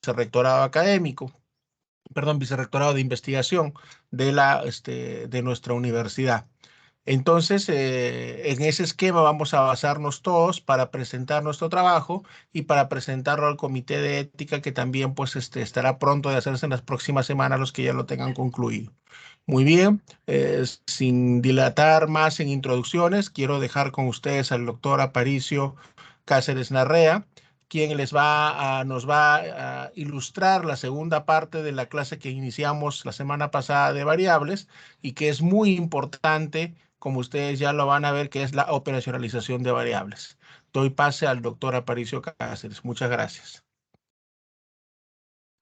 vicerrectorado académico, perdón, vicerrectorado de investigación de nuestra universidad. Entonces, en ese esquema vamos a basarnos todos para presentar nuestro trabajo y para presentarlo al comité de ética, que también pues estará pronto de hacerse en las próximas semanas los que ya lo tengan concluido. Muy bien, sin dilatar más en introducciones, quiero dejar con ustedes al doctor Aparicio Cáceres Narrea, quien nos va a ilustrar la segunda parte de la clase que iniciamos la semana pasada de variables y que es muy importante, como ustedes ya lo van a ver, que es la operacionalización de variables. Doy pase al doctor Aparicio Cáceres. Muchas gracias.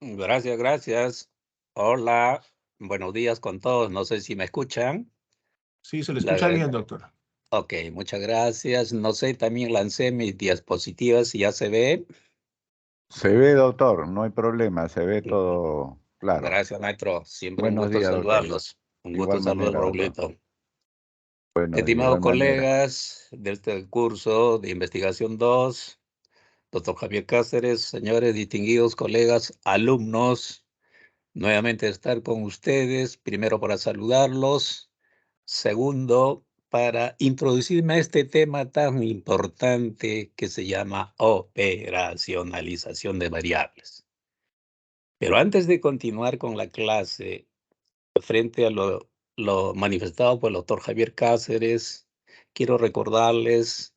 Gracias, gracias. Hola, buenos días con todos. No sé si me escuchan. Sí, se le escucha bien, doctor. Ok, muchas gracias. No sé, también lancé mis diapositivas y ya se ve. Se ve, doctor, no hay problema, se ve todo claro. Gracias, maestro. Siempre un Buenos gusto días, doctor. saludarlos. Un De gusto igual saludar, manera, doctor. Raulito. Bueno, de Estimados igual manera. colegas de este curso de investigación 2, doctor Javier Cáceres, señores distinguidos colegas, alumnos, nuevamente estar con ustedes, primero para saludarlos, segundo, para introducirme a este tema tan importante que se llama operacionalización de variables. Pero antes de continuar con la clase, frente a lo manifestado por el doctor Javier Cáceres, quiero recordarles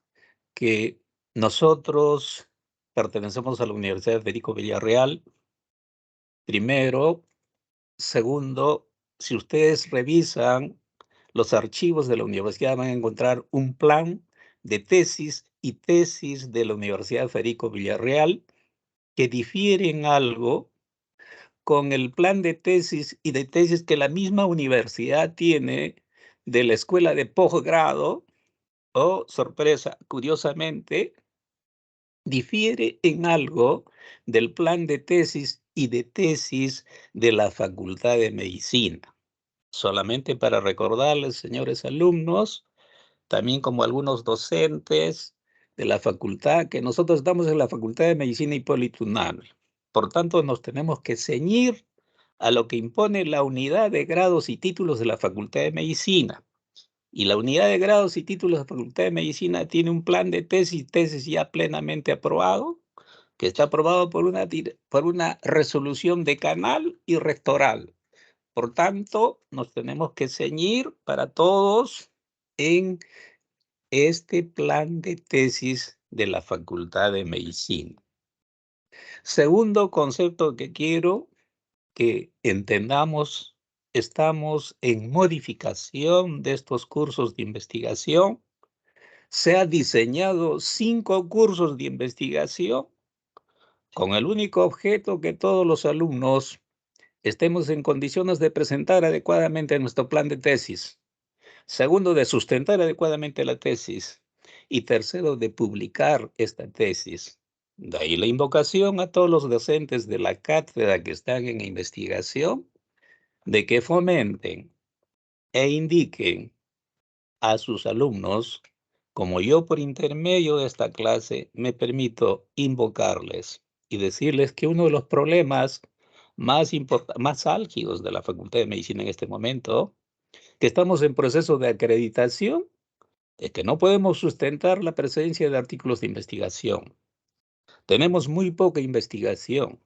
que nosotros pertenecemos a la Universidad Federico Villarreal, primero. Segundo, si ustedes revisan los archivos de la universidad, van a encontrar un plan de tesis y tesis de la Universidad Federico Villarreal que difieren algo con el plan de tesis y de tesis que la misma universidad tiene de la escuela de posgrado. Oh, sorpresa, curiosamente, difiere en algo del plan de tesis y de tesis de la Facultad de Medicina. Solamente para recordarles, señores alumnos, también como algunos docentes de la facultad, que nosotros estamos en la Facultad de Medicina Hipólito Unanue. Por tanto, nos tenemos que ceñir a lo que impone la unidad de grados y títulos de la Facultad de Medicina. Y la unidad de grados y títulos de la Facultad de Medicina tiene un plan de tesis ya plenamente aprobado, que está aprobado por una resolución decanal y rectoral. Por tanto, nos tenemos que ceñir para todos en este plan de tesis de la Facultad de Medicina. Segundo concepto que quiero que entendamos, estamos en modificación de estos cursos de investigación. Se ha diseñado 5 cursos de investigación con el único objeto que todos los alumnos estemos en condiciones de presentar adecuadamente nuestro plan de tesis. Segundo, de sustentar adecuadamente la tesis. Y tercero, de publicar esta tesis. De ahí la invocación a todos los docentes de la cátedra que están en investigación, de que fomenten e indiquen a sus alumnos, como yo por intermedio de esta clase me permito invocarles y decirles que uno de los problemas más álgidos de la Facultad de Medicina en este momento, que estamos en proceso de acreditación, es que no podemos sustentar la presencia de artículos de investigación. Tenemos muy poca investigación.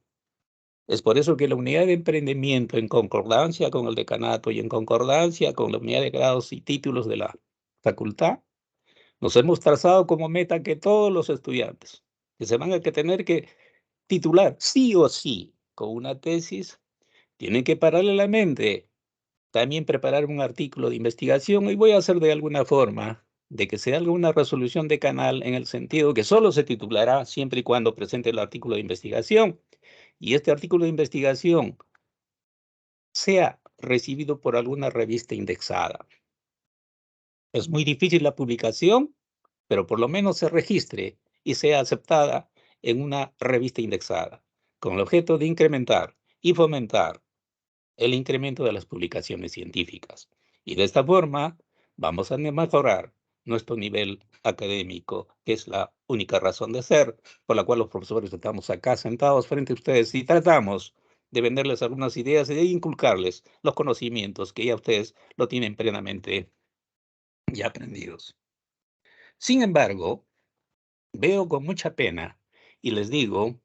Es por eso que la unidad de emprendimiento, en concordancia con el decanato y en concordancia con la unidad de grados y títulos de la facultad, nos hemos trazado como meta que todos los estudiantes que se van a tener que titular sí o sí con una tesis, tienen que paralelamente también preparar un artículo de investigación, y voy a hacer de alguna forma de que sea alguna resolución de canal en el sentido que solo se titulará siempre y cuando presente el artículo de investigación, y este artículo de investigación sea recibido por alguna revista indexada. Es muy difícil la publicación, pero por lo menos se registre y sea aceptada en una revista indexada, con el objeto de incrementar y fomentar el incremento de las publicaciones científicas. Y de esta forma vamos a mejorar nuestro nivel académico, que es la única razón de ser por la cual los profesores estamos acá sentados frente a ustedes y tratamos de venderles algunas ideas y de inculcarles los conocimientos que ya ustedes lo tienen plenamente ya aprendidos. Sin embargo, veo con mucha pena y les digo,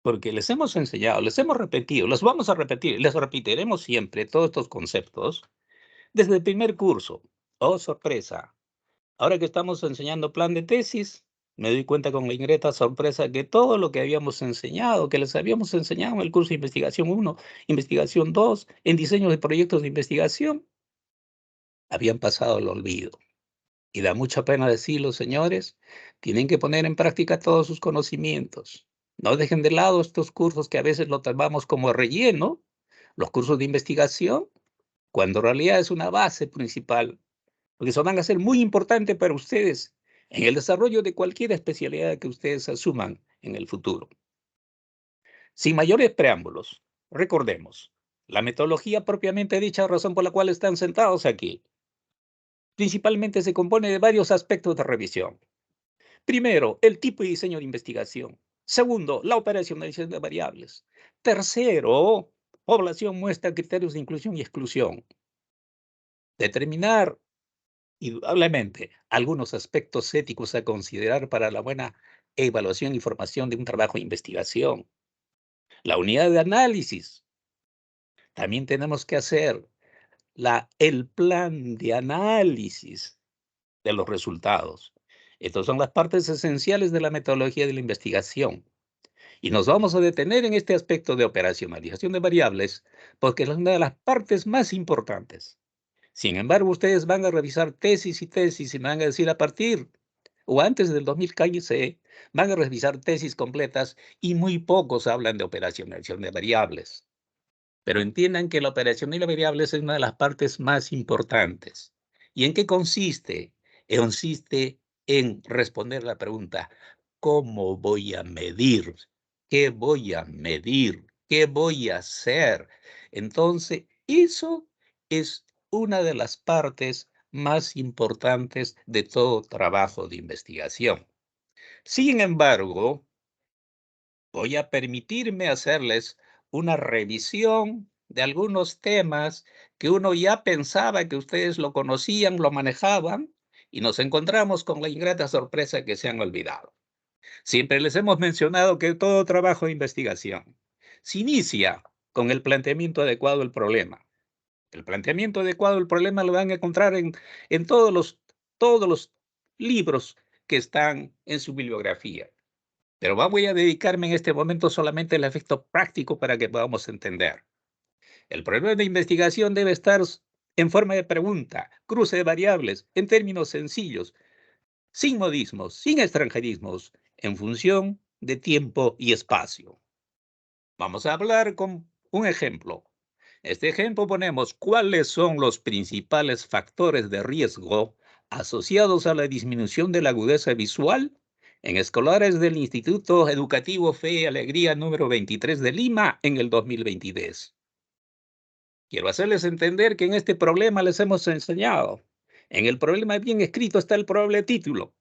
porque les hemos enseñado, les hemos repetido, les vamos a repetir, les repetiremos siempre todos estos conceptos desde el primer curso. Oh, sorpresa. Ahora que estamos enseñando plan de tesis, me doy cuenta con la ingrata sorpresa que todo lo que habíamos enseñado, que les habíamos enseñado en el curso de investigación 1, investigación 2, en diseño de proyectos de investigación, habían pasado al olvido. Y da mucha pena decirlo, señores, tienen que poner en práctica todos sus conocimientos. No dejen de lado estos cursos que a veces lo tomamos como relleno, los cursos de investigación, cuando en realidad es una base principal, porque eso van a ser muy importantes para ustedes en el desarrollo de cualquier especialidad que ustedes asuman en el futuro. Sin mayores preámbulos, recordemos, la metodología propiamente dicha, razón por la cual están sentados aquí, principalmente se compone de varios aspectos de revisión. Primero, el tipo y diseño de investigación. Segundo, la operacionalización de variables. Tercero, población, muestra, criterios de inclusión y exclusión. Determinar, indudablemente, algunos aspectos éticos a considerar para la buena evaluación y formación de un trabajo de investigación. La unidad de análisis. También tenemos que hacer el plan de análisis de los resultados. Estas son las partes esenciales de la metodología de la investigación. Y nos vamos a detener en este aspecto de operacionalización de variables porque es una de las partes más importantes. Sin embargo, ustedes van a revisar tesis y tesis y van a decir a partir o antes del 2015 van a revisar tesis completas y muy pocos hablan de operacionalización de variables. Pero entiendan que la operacionalización de variables es una de las partes más importantes. ¿Y en qué consiste? Consiste en responder la pregunta, ¿cómo voy a medir? ¿Qué voy a medir? ¿Qué voy a hacer? Entonces, eso es una de las partes más importantes de todo trabajo de investigación. Sin embargo, voy a permitirme hacerles una revisión de algunos temas que uno ya pensaba que ustedes lo conocían, lo manejaban, y nos encontramos con la ingrata sorpresa que se han olvidado. Siempre les hemos mencionado que todo trabajo de investigación se inicia con el planteamiento adecuado del problema. El planteamiento adecuado del problema lo van a encontrar en todos los libros que están en su bibliografía. Pero voy a dedicarme en este momento solamente al efecto práctico para que podamos entender. El problema de investigación debe estar en forma de pregunta, cruce de variables, en términos sencillos, sin modismos, sin extranjerismos, en función de tiempo y espacio. Vamos a hablar con un ejemplo. Este ejemplo ponemos cuáles son los principales factores de riesgo asociados a la disminución de la agudeza visual en escolares del Instituto Educativo Fe y Alegría número 23 de Lima en el 2023. Quiero hacerles entender que en este problema les hemos enseñado. En el problema bien escrito está el probable título.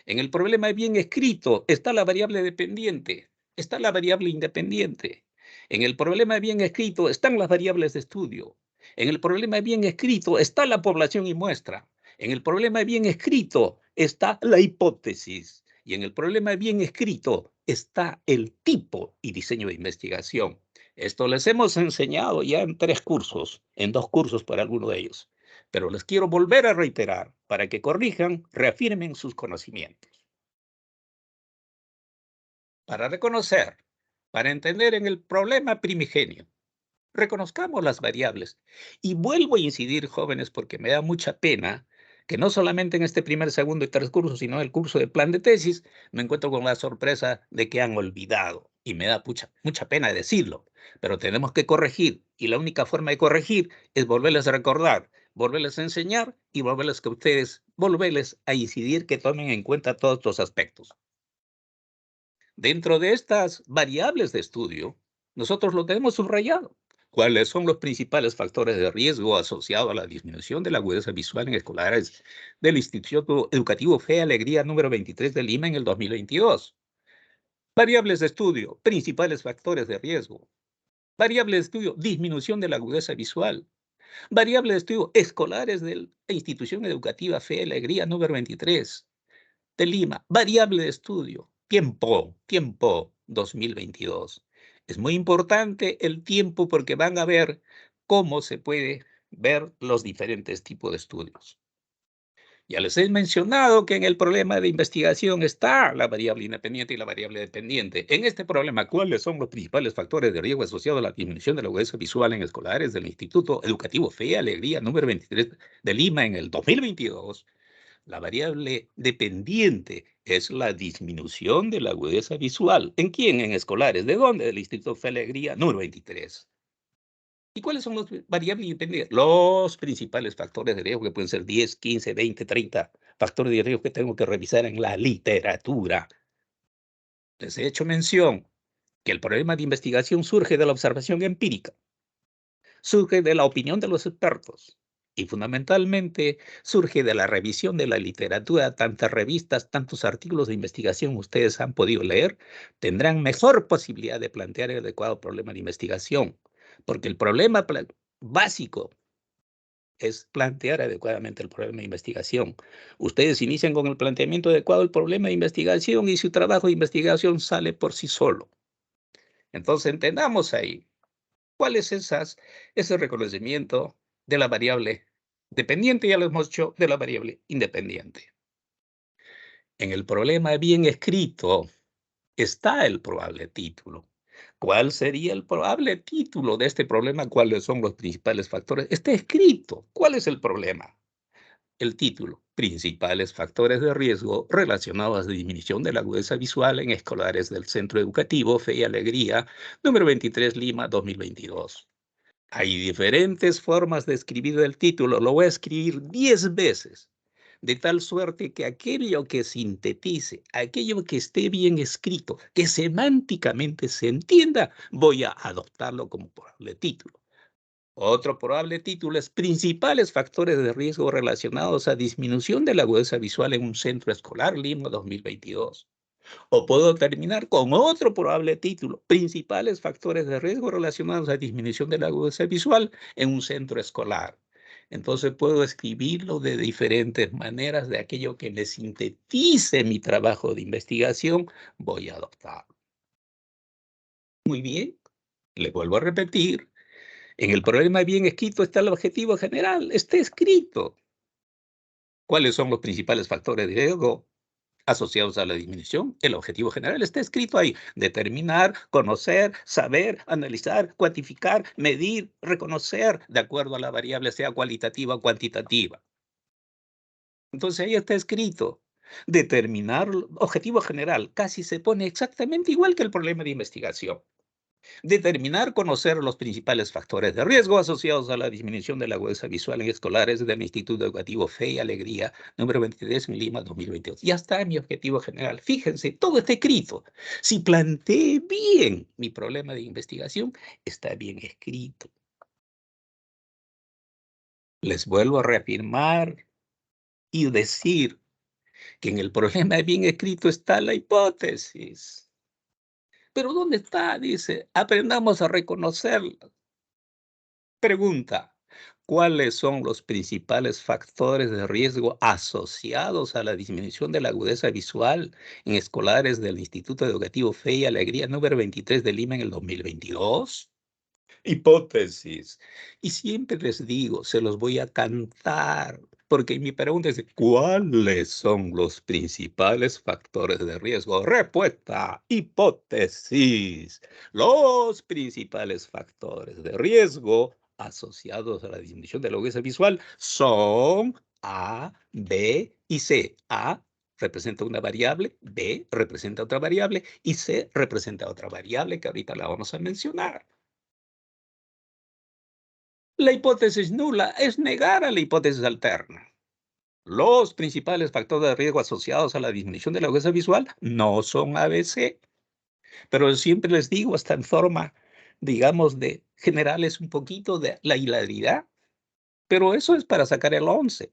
En el problema bien escrito está la variable dependiente, está la variable independiente. En el problema bien escrito están las variables de estudio. En el problema bien escrito está la población y muestra. En el problema bien escrito está la hipótesis. Y en el problema bien escrito está el tipo y diseño de investigación. Esto les hemos enseñado ya en 3 cursos, en 2 cursos para alguno de ellos. Pero les quiero volver a reiterar para que corrijan, reafirmen sus conocimientos. Para reconocer, para entender en el problema primigenio, reconozcamos las variables. Y vuelvo a incidir, jóvenes, porque me da mucha pena que no solamente en este primer, segundo y tercer curso, sino en el curso de plan de tesis, me encuentro con la sorpresa de que han olvidado. Y me da mucha pena decirlo, pero tenemos que corregir. Y la única forma de corregir es volverles a recordar, volverles a enseñar y volverles a incidir que tomen en cuenta todos estos aspectos. Dentro de estas variables de estudio, nosotros lo tenemos subrayado. ¿Cuáles son los principales factores de riesgo asociados a la disminución de la agudeza visual en escolares del Instituto Educativo Fe y Alegría número 23 de Lima en el 2022? Variables de estudio, principales factores de riesgo. Variable de estudio, disminución de la agudeza visual. Variable de estudio, escolares de la Institución Educativa Fe y Alegría número 23 de Lima. Variable de estudio, tiempo, 2022. Es muy importante el tiempo porque van a ver cómo se puede ver los diferentes tipos de estudios. Ya les he mencionado que en el problema de investigación está la variable independiente y la variable dependiente. En este problema, ¿cuáles son los principales factores de riesgo asociados a la disminución de la agudeza visual en escolares del Instituto Educativo Fe y Alegría número 23 de Lima en el 2022? La variable dependiente es la disminución de la agudeza visual. ¿En quién? En escolares. ¿De dónde? Del Instituto Fe y Alegría número 23. ¿Y cuáles son las variables independientes? Los principales factores de riesgo, que pueden ser 10, 15, 20, 30 factores de riesgo que tengo que revisar en la literatura. Les he hecho mención que el problema de investigación surge de la observación empírica, surge de la opinión de los expertos y fundamentalmente surge de la revisión de la literatura. Tantas revistas, tantos artículos de investigación ustedes han podido leer, tendrán mejor posibilidad de plantear el adecuado problema de investigación. Porque el problema básico es plantear adecuadamente el problema de investigación. Ustedes inician con el planteamiento adecuado del problema de investigación y su trabajo de investigación sale por sí solo. Entonces entendamos ahí cuál es ese reconocimiento de la variable dependiente, ya lo hemos dicho, de la variable independiente. En el problema bien escrito está el probable título. ¿Cuál sería el probable título de este problema? ¿Cuáles son los principales factores? Está escrito. ¿Cuál es el problema? El título: principales factores de riesgo relacionados a la disminución de la agudeza visual en escolares del Centro Educativo Fe y Alegría, número 23, Lima, 2022. Hay diferentes formas de escribir el título. Lo voy a escribir 10 veces. De tal suerte que aquello que sintetice, aquello que esté bien escrito, que semánticamente se entienda, voy a adoptarlo como probable título. Otro probable título es principales factores de riesgo relacionados a disminución de la agudeza visual en un centro escolar, Lima 2022. O puedo terminar con otro probable título: principales factores de riesgo relacionados a disminución de la agudeza visual en un centro escolar. Entonces puedo escribirlo de diferentes maneras. De aquello que me sintetice mi trabajo de investigación, voy a adoptarlo. Muy bien, le vuelvo a repetir. En el problema bien escrito está el objetivo general, está escrito. ¿Cuáles son los principales factores de riesgo asociados a la disminución? El objetivo general está escrito ahí: determinar, conocer, saber, analizar, cuantificar, medir, reconocer, de acuerdo a la variable, sea cualitativa o cuantitativa. Entonces ahí está escrito. Determinar objetivo general, casi se pone exactamente igual que el problema de investigación. Determinar, conocer los principales factores de riesgo asociados a la disminución de la agudeza visual en escolares del Instituto Educativo Fe y Alegría, número 23 en Lima, 2022. Ya está mi objetivo general. Fíjense, todo está escrito. Si planteé bien mi problema de investigación, está bien escrito. Les vuelvo a reafirmar y decir que en el problema bien escrito está la hipótesis. ¿Pero dónde está? Dice, aprendamos a reconocerla. Pregunta: ¿cuáles son los principales factores de riesgo asociados a la disminución de la agudeza visual en escolares del Instituto Educativo Fe y Alegría número 23 de Lima en el 2022? Hipótesis. Y siempre les digo, se los voy a cantar, porque mi pregunta es: ¿cuáles son los principales factores de riesgo? Respuesta: hipótesis. Los principales factores de riesgo asociados a la disminución de la agudeza visual son A, B y C. A representa una variable, B representa otra variable y C representa otra variable que ahorita la vamos a mencionar. La hipótesis nula es negar a la hipótesis alterna. Los principales factores de riesgo asociados a la disminución de la agudeza visual no son ABC. Pero siempre les digo, hasta en forma digamos, de generarles un poquito de la hilaridad, pero eso es para sacar el 11.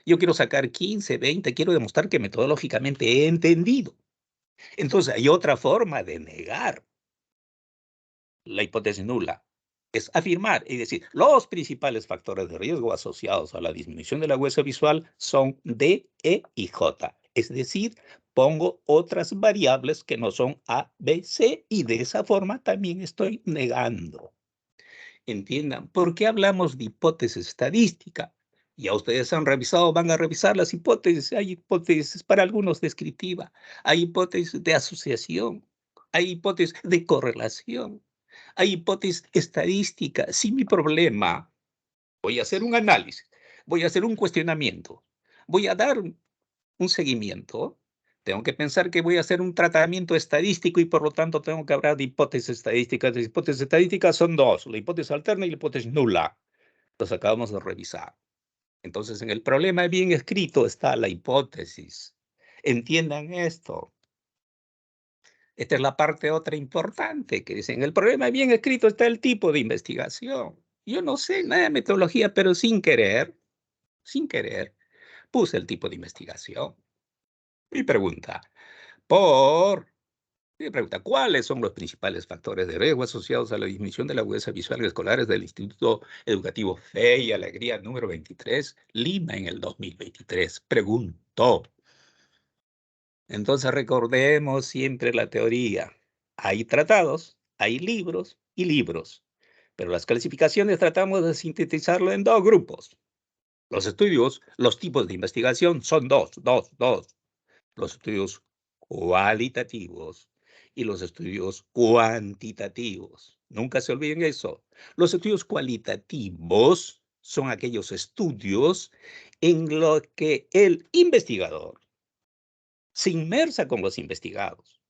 Yo quiero sacar 15, 20, quiero demostrar que metodológicamente he entendido. Entonces hay otra forma de negar la hipótesis nula. Es afirmar y decir, los principales factores de riesgo asociados a la disminución de la huella visual son D, E y J. Es decir, pongo otras variables que no son A, B, C y de esa forma también estoy negando. Entiendan, ¿por qué hablamos de hipótesis estadística? Ya ustedes han revisado, van a revisar las hipótesis. Hay hipótesis para algunos descriptiva, hay hipótesis de asociación, hay hipótesis de correlación, hay hipótesis estadística. Si mi problema, voy a hacer un análisis, voy a hacer un cuestionamiento, voy a dar un seguimiento, tengo que pensar que voy a hacer un tratamiento estadístico y por lo tanto tengo que hablar de hipótesis estadísticas. Las hipótesis estadísticas son dos, la hipótesis alterna y la hipótesis nula. Los acabamos de revisar. Entonces, en el problema bien escrito está la hipótesis. Entiendan esto. Esta es la parte otra importante que dicen, en el problema bien escrito está el tipo de investigación. Yo no sé nada de metodología, pero sin querer, puse el tipo de investigación. Mi pregunta, ¿cuáles son los principales factores de riesgo asociados a la disminución de la agudeza visual en escolares del Instituto Educativo Fe y Alegría número 23, Lima, en el 2023? Preguntó. Entonces recordemos siempre la teoría. Hay tratados, hay libros y libros, pero las clasificaciones tratamos de sintetizarlo en dos grupos. Los estudios, los tipos de investigación son dos. Los estudios cualitativos y los estudios cuantitativos. Nunca se olviden eso. Los estudios cualitativos son aquellos estudios en los que el investigador se inmersa con los investigados.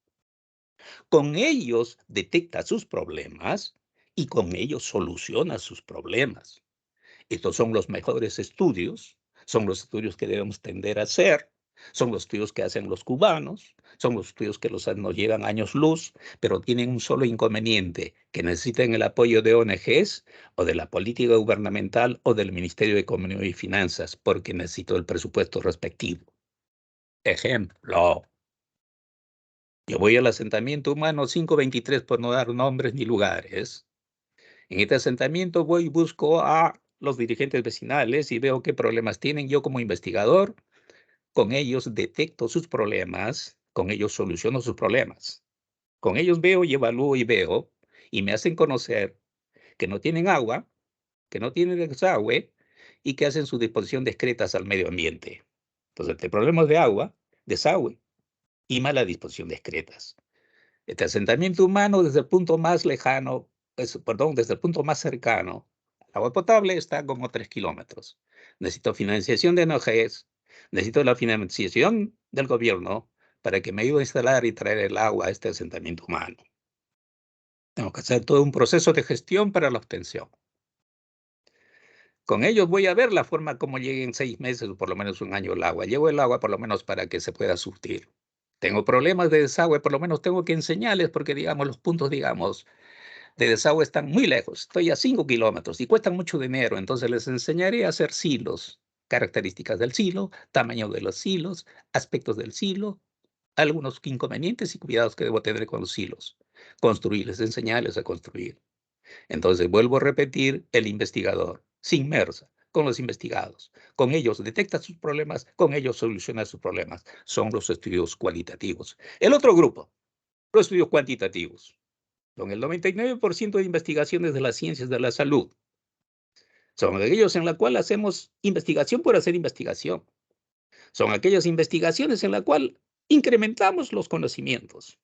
Con ellos detecta sus problemas y con ellos soluciona sus problemas. Estos son los mejores estudios, son los estudios que debemos tender a hacer, son los estudios que hacen los cubanos, son los estudios que nos llevan años luz, pero tienen un solo inconveniente, que necesitan el apoyo de ONGs o de la política gubernamental o del Ministerio de Economía y Finanzas, porque necesito el presupuesto respectivo. Ejemplo. Yo voy al asentamiento humano 523 por no dar nombres ni lugares. En este asentamiento voy y busco a los dirigentes vecinales y veo qué problemas tienen. Yo como investigador, con ellos detecto sus problemas, con ellos soluciono sus problemas. Con ellos veo y evalúo y veo y me hacen conocer que no tienen agua, que no tienen desagüe y que hacen su disposición de excretas al medio ambiente. Entonces, el problema es de agua, desagüe y mala disposición de excretas. Este asentamiento humano desde el punto más lejano, desde el punto más cercano al agua potable está como 3 kilómetros. Necesito financiación de ONGs, necesito la financiación del gobierno para que me ayude a instalar y traer el agua a este asentamiento humano. Tengo que hacer todo un proceso de gestión para la obtención. Con ellos voy a ver la forma como llegue en 6 meses o por lo menos un año el agua. Llevo el agua por lo menos para que se pueda surtir. Tengo problemas de desagüe, por lo menos tengo que enseñarles porque, digamos, los puntos, digamos, de desagüe están muy lejos. Estoy a 5 kilómetros y cuestan mucho dinero. Entonces les enseñaré a hacer silos, características del silo, tamaño de los silos, aspectos del silo, algunos inconvenientes y cuidados que debo tener con los silos. Construirles, enseñarles a construir. Entonces vuelvo a repetir, el investigador se inmersa con los investigados. Con ellos detecta sus problemas, con ellos soluciona sus problemas. Son los estudios cualitativos. El otro grupo, los estudios cuantitativos. Son el 99% de investigaciones de las ciencias de la salud. Son aquellos en los cuales hacemos investigación por hacer investigación. Son aquellas investigaciones en las cuales incrementamos los conocimientos.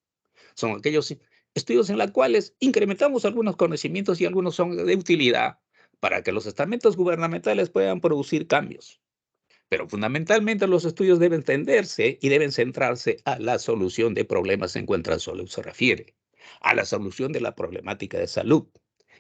Son aquellos estudios en los cuales incrementamos algunos conocimientos y algunos son de utilidad para que los estamentos gubernamentales puedan producir cambios. Pero fundamentalmente los estudios deben tenderse y deben centrarse a la solución de problemas en cuanto a salud se refiere, a la solución de la problemática de salud.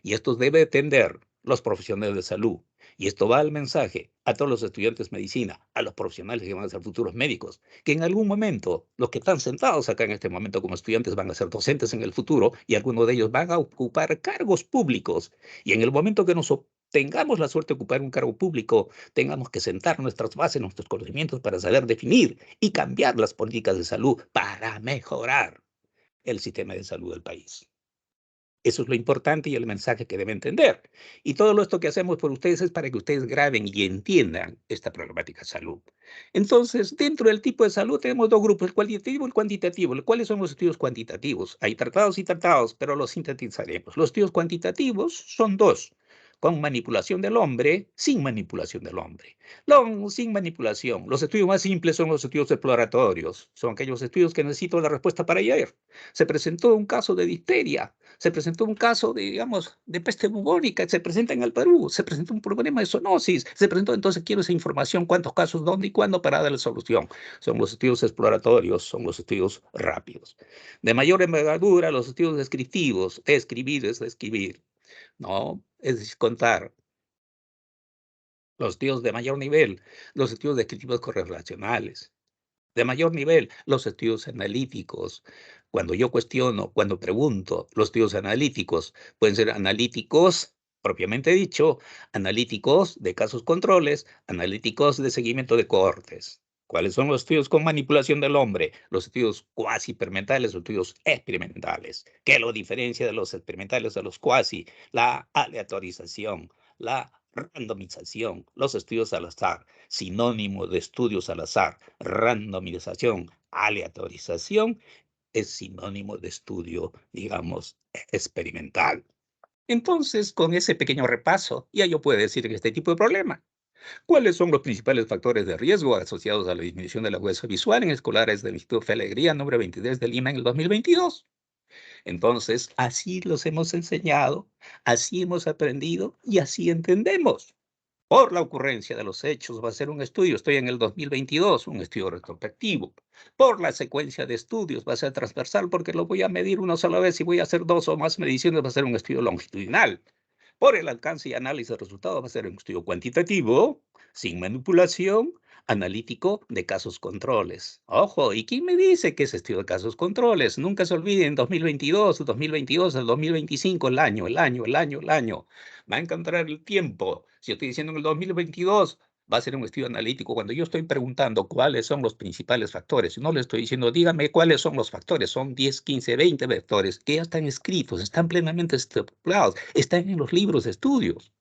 Y esto debe tender los profesionales de salud Y esto va al mensaje a todos los estudiantes de medicina, a los profesionales que van a ser futuros médicos, que en algún momento, los que están sentados acá en este momento como estudiantes van a ser docentes en el futuro y algunos de ellos van a ocupar cargos públicos. Y en el momento que tengamos la suerte de ocupar un cargo público, tengamos que sentar nuestras bases, nuestros conocimientos para saber definir y cambiar las políticas de salud para mejorar el sistema de salud del país. Eso es lo importante y el mensaje que deben entender. Y todo esto que hacemos por ustedes es para que ustedes graben y entiendan esta problemática de salud. Entonces, dentro del tipo de salud tenemos dos grupos, el cualitativo y el cuantitativo. ¿Cuáles son los estudios cuantitativos? Hay tratados y tratados, pero los sintetizaremos. Los estudios cuantitativos son dos, con manipulación del hombre, sin manipulación del hombre. Sin manipulación. Los estudios más simples son los estudios exploratorios. Son aquellos estudios que necesito la respuesta para ayer. Se presentó un caso de difteria. Se presentó un caso de, digamos, de peste bubónica, se presenta en el Perú, se presentó un problema de zoonosis, se presentó, entonces quiero esa información, cuántos casos, dónde y cuándo para darle solución. Son los estudios exploratorios, son los estudios rápidos. De mayor envergadura, los estudios descriptivos, escribir es escribir, ¿no? Es contar. Los estudios de mayor nivel, los estudios descriptivos correlacionales. De mayor nivel, los estudios analíticos. Cuando yo cuestiono, cuando pregunto, los estudios analíticos pueden ser analíticos, propiamente dicho, analíticos de casos controles, analíticos de seguimiento de cohortes. ¿Cuáles son los estudios con manipulación del hombre? Los estudios cuasi experimentales, los estudios experimentales. ¿Qué lo diferencia de los experimentales de los cuasi? La aleatorización, la randomización, los estudios al azar, sinónimo de estudios al azar, randomización, aleatorización, es sinónimo de estudio, digamos, experimental. Entonces, con ese pequeño repaso, ya yo puedo decir que este tipo de problema. ¿Cuáles son los principales factores de riesgo asociados a la disminución de la agudeza visual en escolares del Instituto Fe Alegría, número 23 de Lima en el 2022? Entonces, así los hemos enseñado, así hemos aprendido y así entendemos. Por la ocurrencia de los hechos va a ser un estudio, estoy en el 2022, un estudio retrospectivo. Por la secuencia de estudios va a ser transversal porque lo voy a medir una sola vez y voy a hacer dos o más mediciones, va a ser un estudio longitudinal. Por el alcance y análisis de resultados va a ser un estudio cuantitativo, sin manipulación, analítico de casos controles. Ojo, ¿y quién me dice que es estudio de casos controles? Nunca se olviden, 2022, 2022, el 2025, el año. Va a encontrar el tiempo. Si yo estoy diciendo en el 2022, va a ser un estudio analítico. Cuando yo estoy preguntando cuáles son los principales factores, no le estoy diciendo, dígame cuáles son los factores. Son 10, 15, 20 vectores que ya están escritos, están plenamente estipulados, están en los libros de estudios.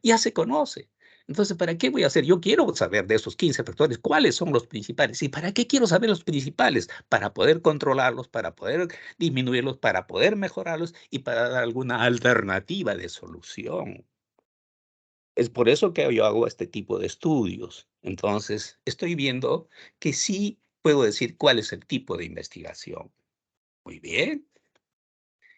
Ya se conoce. Entonces, ¿para qué voy a hacer? Yo quiero saber de esos 15 factores cuáles son los principales. ¿Y para qué quiero saber los principales? Para poder controlarlos, para poder disminuirlos, para poder mejorarlos y para dar alguna alternativa de solución. Es por eso que yo hago este tipo de estudios. Entonces, estoy viendo que sí puedo decir cuál es el tipo de investigación. Muy bien.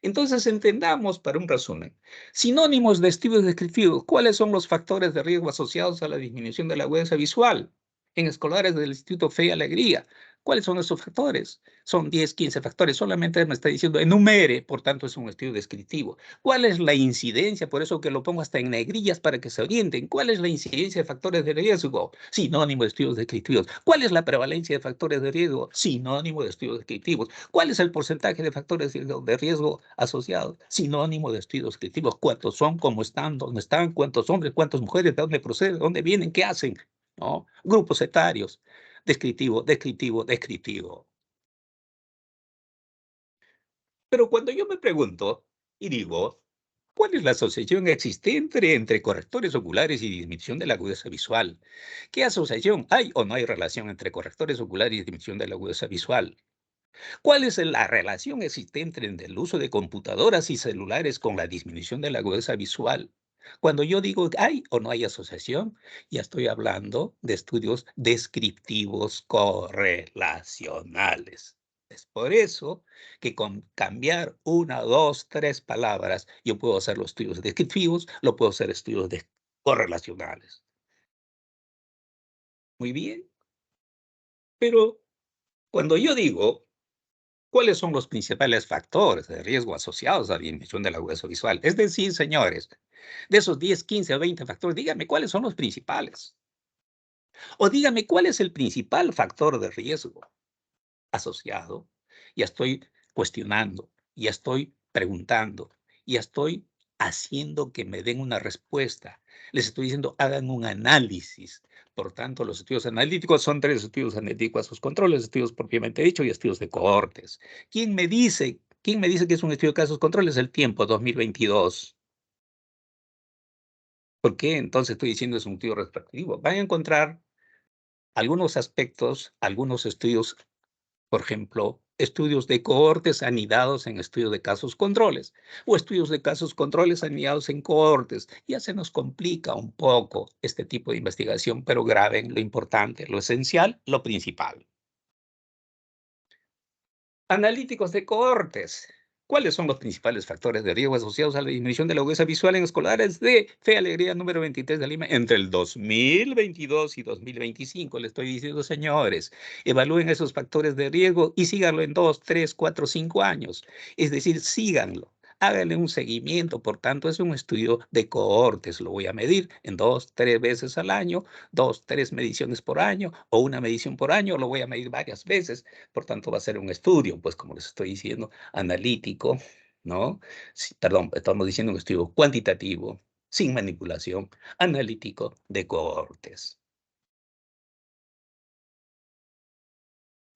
Entonces, entendamos para un resumen. Sinónimos de estudios descriptivos. ¿Cuáles son los factores de riesgo asociados a la disminución de la agudeza visual en escolares del Instituto Fe y Alegría? ¿Cuáles son esos factores? Son 10, 15 factores. Solamente me está diciendo enumere, por tanto es un estudio descriptivo. ¿Cuál es la incidencia? Por eso que lo pongo hasta en negrillas para que se orienten. ¿Cuál es la incidencia de factores de riesgo? Sinónimo de estudios descriptivos. ¿Cuál es la prevalencia de factores de riesgo? Sinónimo de estudios descriptivos. ¿Cuál es el porcentaje de factores de riesgo asociados? Sinónimo de estudios descriptivos. ¿Cuántos son? ¿Cómo están? ¿Dónde están? ¿Cuántos hombres? ¿Cuántas mujeres? ¿De dónde proceden? ¿De dónde vienen? ¿Qué hacen? ¿No? Grupos etarios. Descriptivo. Pero cuando yo me pregunto y digo, ¿cuál es la asociación existente entre correctores oculares y disminución de la agudeza visual? ¿Qué asociación hay o no hay relación entre correctores oculares y disminución de la agudeza visual? ¿Cuál es la relación existente entre el uso de computadoras y celulares con la disminución de la agudeza visual? Cuando yo digo hay o no hay asociación, ya estoy hablando de estudios descriptivos correlacionales. Es por eso que con cambiar una, dos, tres palabras, yo puedo hacer los estudios descriptivos, lo puedo hacer estudios correlacionales. Muy bien. Pero cuando yo digo ¿cuáles son los principales factores de riesgo asociados a la disminución de la agudeza visual? Es decir, señores, De esos 10, 15 o 20 factores, dígame cuáles son los principales. O dígame cuál es el principal factor de riesgo asociado. Ya estoy cuestionando, ya estoy preguntando, ya estoy haciendo que me den una respuesta. Les estoy diciendo, hagan un análisis. Por tanto, los estudios analíticos son 3 estudios analíticos, sus controles, estudios propiamente dicho y estudios de cohortes. ¿Quién me dice que es un estudio de casos controles? El tiempo, 2022. ¿Por qué entonces estoy diciendo es un estudio retrospectivo? Van a encontrar algunos aspectos, algunos estudios, por ejemplo, estudios de cohortes anidados en estudios de casos controles o estudios de casos controles anidados en cohortes. Ya se nos complica un poco este tipo de investigación, pero graben lo importante, lo esencial, lo principal. Analíticos de cohortes. ¿Cuáles son los principales factores de riesgo asociados a la disminución de la agudeza visual en escolares de Fe y Alegría número 23 de Lima entre el 2022 y 2025? Le estoy diciendo, señores, evalúen esos factores de riesgo y síganlo en 2, 3, 4, 5 años. Es decir, síganlo. Háganle un seguimiento, por tanto, es un estudio de cohortes. Lo voy a medir en 2, 3 veces al año, 2, 3 mediciones por año o una medición por año. Lo voy a medir varias veces. Por tanto, va a ser un estudio, pues como les estoy diciendo, analítico, ¿no? Sí, perdón, estamos diciendo un estudio cuantitativo, sin manipulación, analítico de cohortes.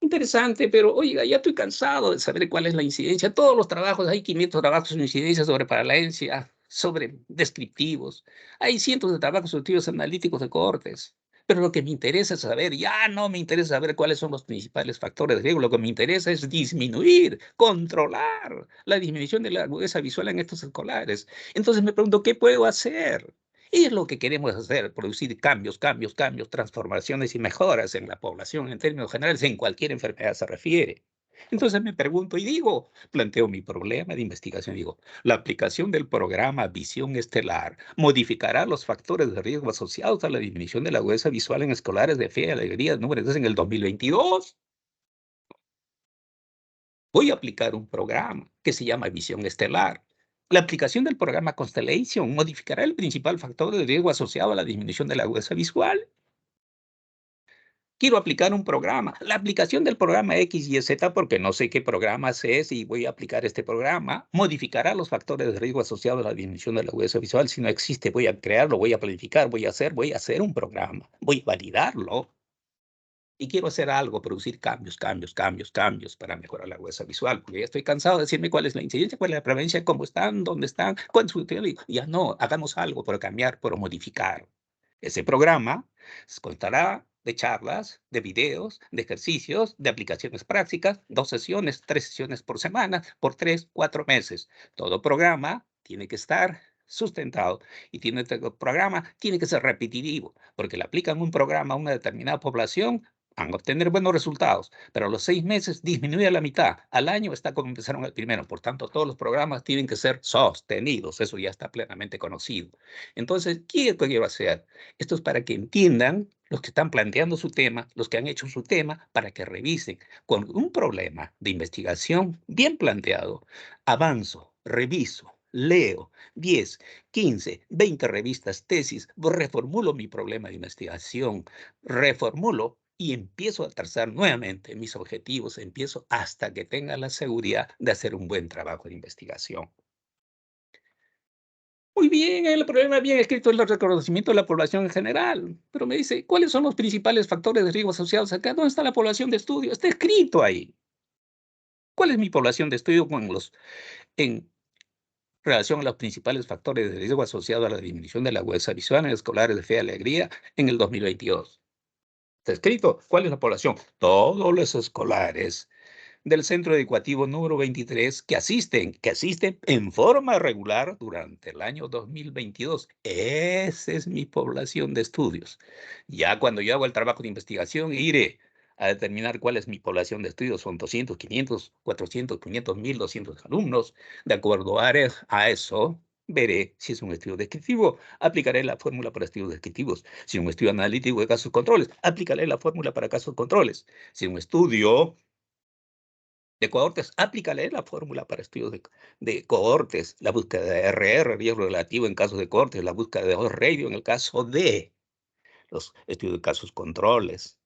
Interesante, pero oiga, ya estoy cansado de saber cuál es la incidencia. Todos los trabajos, hay 500 trabajos en incidencia sobre prevalencia, sobre descriptivos. Hay cientos de trabajos sobre estudios analíticos de cohortes. Pero lo que me interesa es saber, ya no me interesa saber cuáles son los principales factores de riesgo. Lo que me interesa es disminuir, controlar la disminución de la agudeza visual en estos escolares. Entonces me pregunto, ¿qué puedo hacer? Y es lo que queremos hacer, producir cambios, transformaciones y mejoras en la población en términos generales, en cualquier enfermedad se refiere. Entonces me pregunto y digo, planteo mi problema de investigación, digo, la aplicación del programa Visión Estelar modificará los factores de riesgo asociados a la disminución de la agudeza visual en escolares de Fe y Alegría número 3 en el 2022. Voy a aplicar un programa que se llama Visión Estelar. La aplicación del programa Constellation modificará el principal factor de riesgo asociado a la disminución de la agudeza visual. Quiero aplicar un programa. La aplicación del programa X, Y, Z, porque no sé qué programas es y voy a aplicar este programa, modificará los factores de riesgo asociados a la disminución de la agudeza visual. Si no existe, voy a crearlo, voy a planificar, voy a hacer un programa, voy a validarlo. Y quiero hacer algo, producir cambios para mejorar la agudeza visual. Porque ya estoy cansado de decirme cuál es la incidencia, cuál es la prevalencia, cómo están, dónde están, cuál es su utilidad. Ya no, hagamos algo por cambiar, por modificar. Ese programa constará de charlas, de videos, de ejercicios, de aplicaciones prácticas, 2 sesiones, 3 sesiones por semana, por 3, 4 meses. Todo programa tiene que estar sustentado y programa tiene que ser repetitivo, porque le aplican un programa a una determinada población, van a obtener buenos resultados, pero a los 6 meses disminuye a la mitad. Al año está como empezaron el primero. Por tanto, todos los programas tienen que ser sostenidos. Eso ya está plenamente conocido. Entonces, ¿qué quiero hacer? Esto es para que entiendan los que están planteando su tema, los que han hecho su tema, para que revisen con un problema de investigación bien planteado. Avanzo, reviso, leo 10, 15, 20 revistas, tesis, reformulo mi problema de investigación, reformulo y empiezo a trazar nuevamente mis objetivos, empiezo hasta que tenga la seguridad de hacer un buen trabajo de investigación. Muy bien, el problema bien escrito es el reconocimiento de la población en general, pero me dice, ¿cuáles son los principales factores de riesgo asociados acá? ¿Dónde está la población de estudio? Está escrito ahí. ¿Cuál es mi población de estudio en relación a los principales factores de riesgo asociados a la disminución de la agudeza visual en escolares de Fe y Alegría en el 2022? Está escrito, ¿cuál es la población? Todos los escolares del centro educativo número 23 que asisten en forma regular durante el año 2022. Esa es mi población de estudios. Ya cuando yo hago el trabajo de investigación, iré a determinar cuál es mi población de estudios. Son 200, 500, 400, 500, 1200 alumnos. De acuerdo a eso, veré si es un estudio descriptivo, aplicaré la fórmula para estudios descriptivos. Si es un estudio analítico de casos controles, aplicaré la fórmula para casos controles. Si es un estudio de cohortes, aplícale la fórmula para estudios de cohortes, la búsqueda de RR, riesgo relativo en casos de cohortes, la búsqueda de odds ratio en el caso de los estudios de casos controles.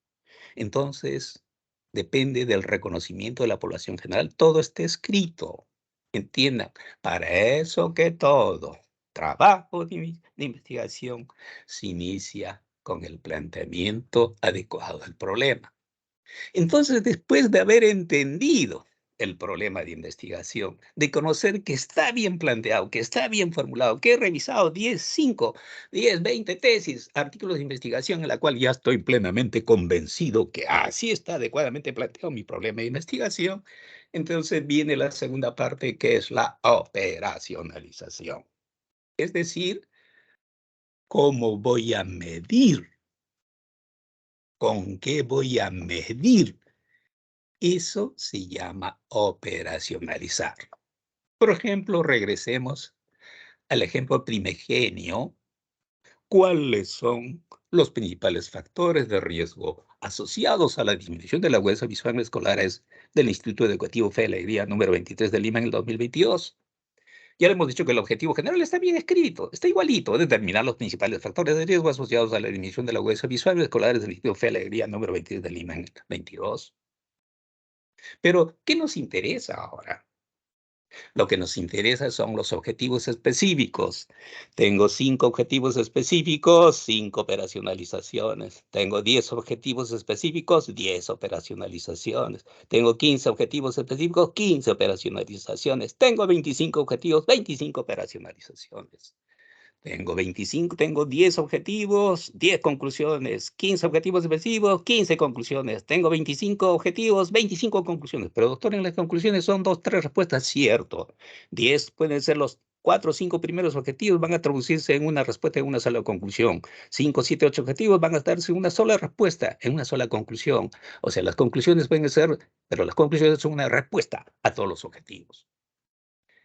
Entonces, depende del reconocimiento de la población general. Todo está escrito. Entiendan, para eso que todo trabajo de investigación se inicia con el planteamiento adecuado del problema. Entonces, después de haber entendido el problema de investigación, de conocer que está bien planteado, que está bien formulado, que he revisado 5, 10, 20 tesis, artículos de investigación en la cual ya estoy plenamente convencido que así está adecuadamente planteado mi problema de investigación, entonces viene la segunda parte, que es la operacionalización. Es decir, ¿cómo voy a medir? ¿Con qué voy a medir? Eso se llama operacionalizar. Por ejemplo, regresemos al ejemplo primigenio. ¿Cuáles son los principales factores de riesgo asociados a la disminución de la huella visual en escolares del Instituto Educativo Fe y Alegría número 23 de Lima en el 2022? Ya le hemos dicho que el objetivo general está bien escrito, está igualito, determinar los principales factores de riesgo asociados a la disminución de la huella visual en escolares del Instituto Fe y Alegría número 23 de Lima en el 22. Pero, ¿qué nos interesa ahora? Lo que nos interesa son los objetivos específicos. Tengo 5 objetivos específicos, 5 operacionalizaciones. Tengo 10 objetivos específicos, 10 operacionalizaciones. Tengo 15 objetivos específicos, 15 operacionalizaciones. Tengo 25 objetivos, 25 operacionalizaciones. Tengo 10 objetivos, 10 conclusiones, 15 objetivos específicos, 15 conclusiones. Tengo 25 objetivos, 25 conclusiones. Pero doctor, en las conclusiones son 2, 3 respuestas, cierto. 10 pueden ser los 4 o 5 primeros objetivos, van a traducirse en una respuesta en una sola conclusión. 5, 7, 8 objetivos van a darse en una sola respuesta, en una sola conclusión. O sea, las conclusiones pueden ser, pero las conclusiones son una respuesta a todos los objetivos.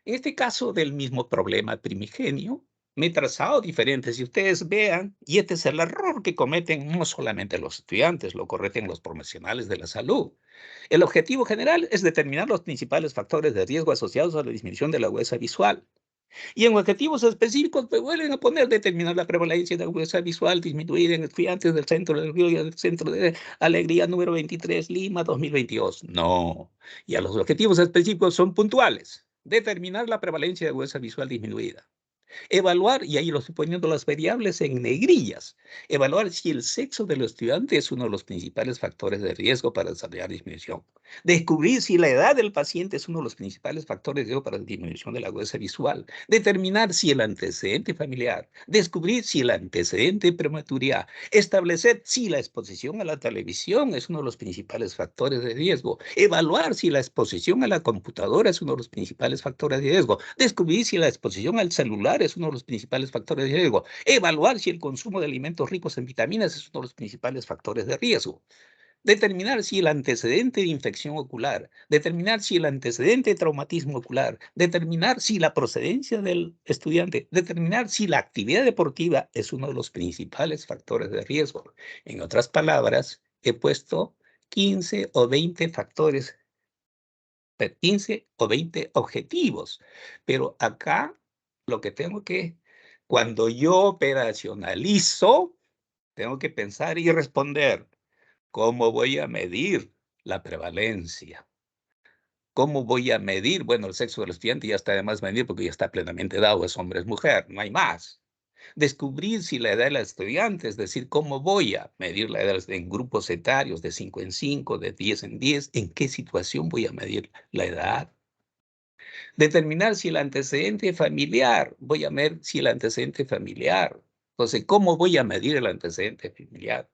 En este caso del mismo problema primigenio, me he trazado diferentes, y ustedes vean, y este es el error que cometen no solamente los estudiantes, lo cometen los profesionales de la salud. El objetivo general es determinar los principales factores de riesgo asociados a la disminución de la agudeza visual. Y en objetivos específicos, pues vuelven a poner determinar la prevalencia de agudeza visual disminuida en estudiantes del Centro de Alegría número 23, Lima, 2022. No, ya los objetivos específicos son puntuales. Determinar la prevalencia de agudeza visual disminuida. Evaluar, y ahí lo estoy poniendo las variables en negrillas, evaluar si el sexo del estudiante es uno de los principales factores de riesgo para desarrollar disminución. Descubrir si la edad del paciente es uno de los principales factores de riesgo para la disminución de la agudeza visual. Determinar si el antecedente familiar. Descubrir si el antecedente de prematuridad. Establecer si la exposición a la televisión es uno de los principales factores de riesgo. Evaluar si la exposición a la computadora es uno de los principales factores de riesgo. Descubrir si la exposición al celular es uno de los principales factores de riesgo. Evaluar si el consumo de alimentos ricos en vitaminas es uno de los principales factores de riesgo. Determinar si el antecedente de infección ocular, determinar si el antecedente de traumatismo ocular, determinar si la procedencia del estudiante, determinar si la actividad deportiva es uno de los principales factores de riesgo. En otras palabras, he puesto 15 o 20 factores, 15 o 20 objetivos, pero acá lo que tengo que, cuando yo operacionalizo, tengo que pensar y responder. ¿Cómo voy a medir la prevalencia? ¿Cómo voy a medir? Bueno, el sexo del estudiante ya está de más medir porque ya está plenamente dado, es hombre, es mujer, no hay más. Descubrir si la edad del estudiante, es decir, cómo voy a medir la edad en grupos etarios de 5 en 5, de 10 en 10, en qué situación voy a medir la edad. Determinar si el antecedente familiar, voy a ver si el antecedente familiar. Entonces, ¿cómo voy a medir el antecedente familiar?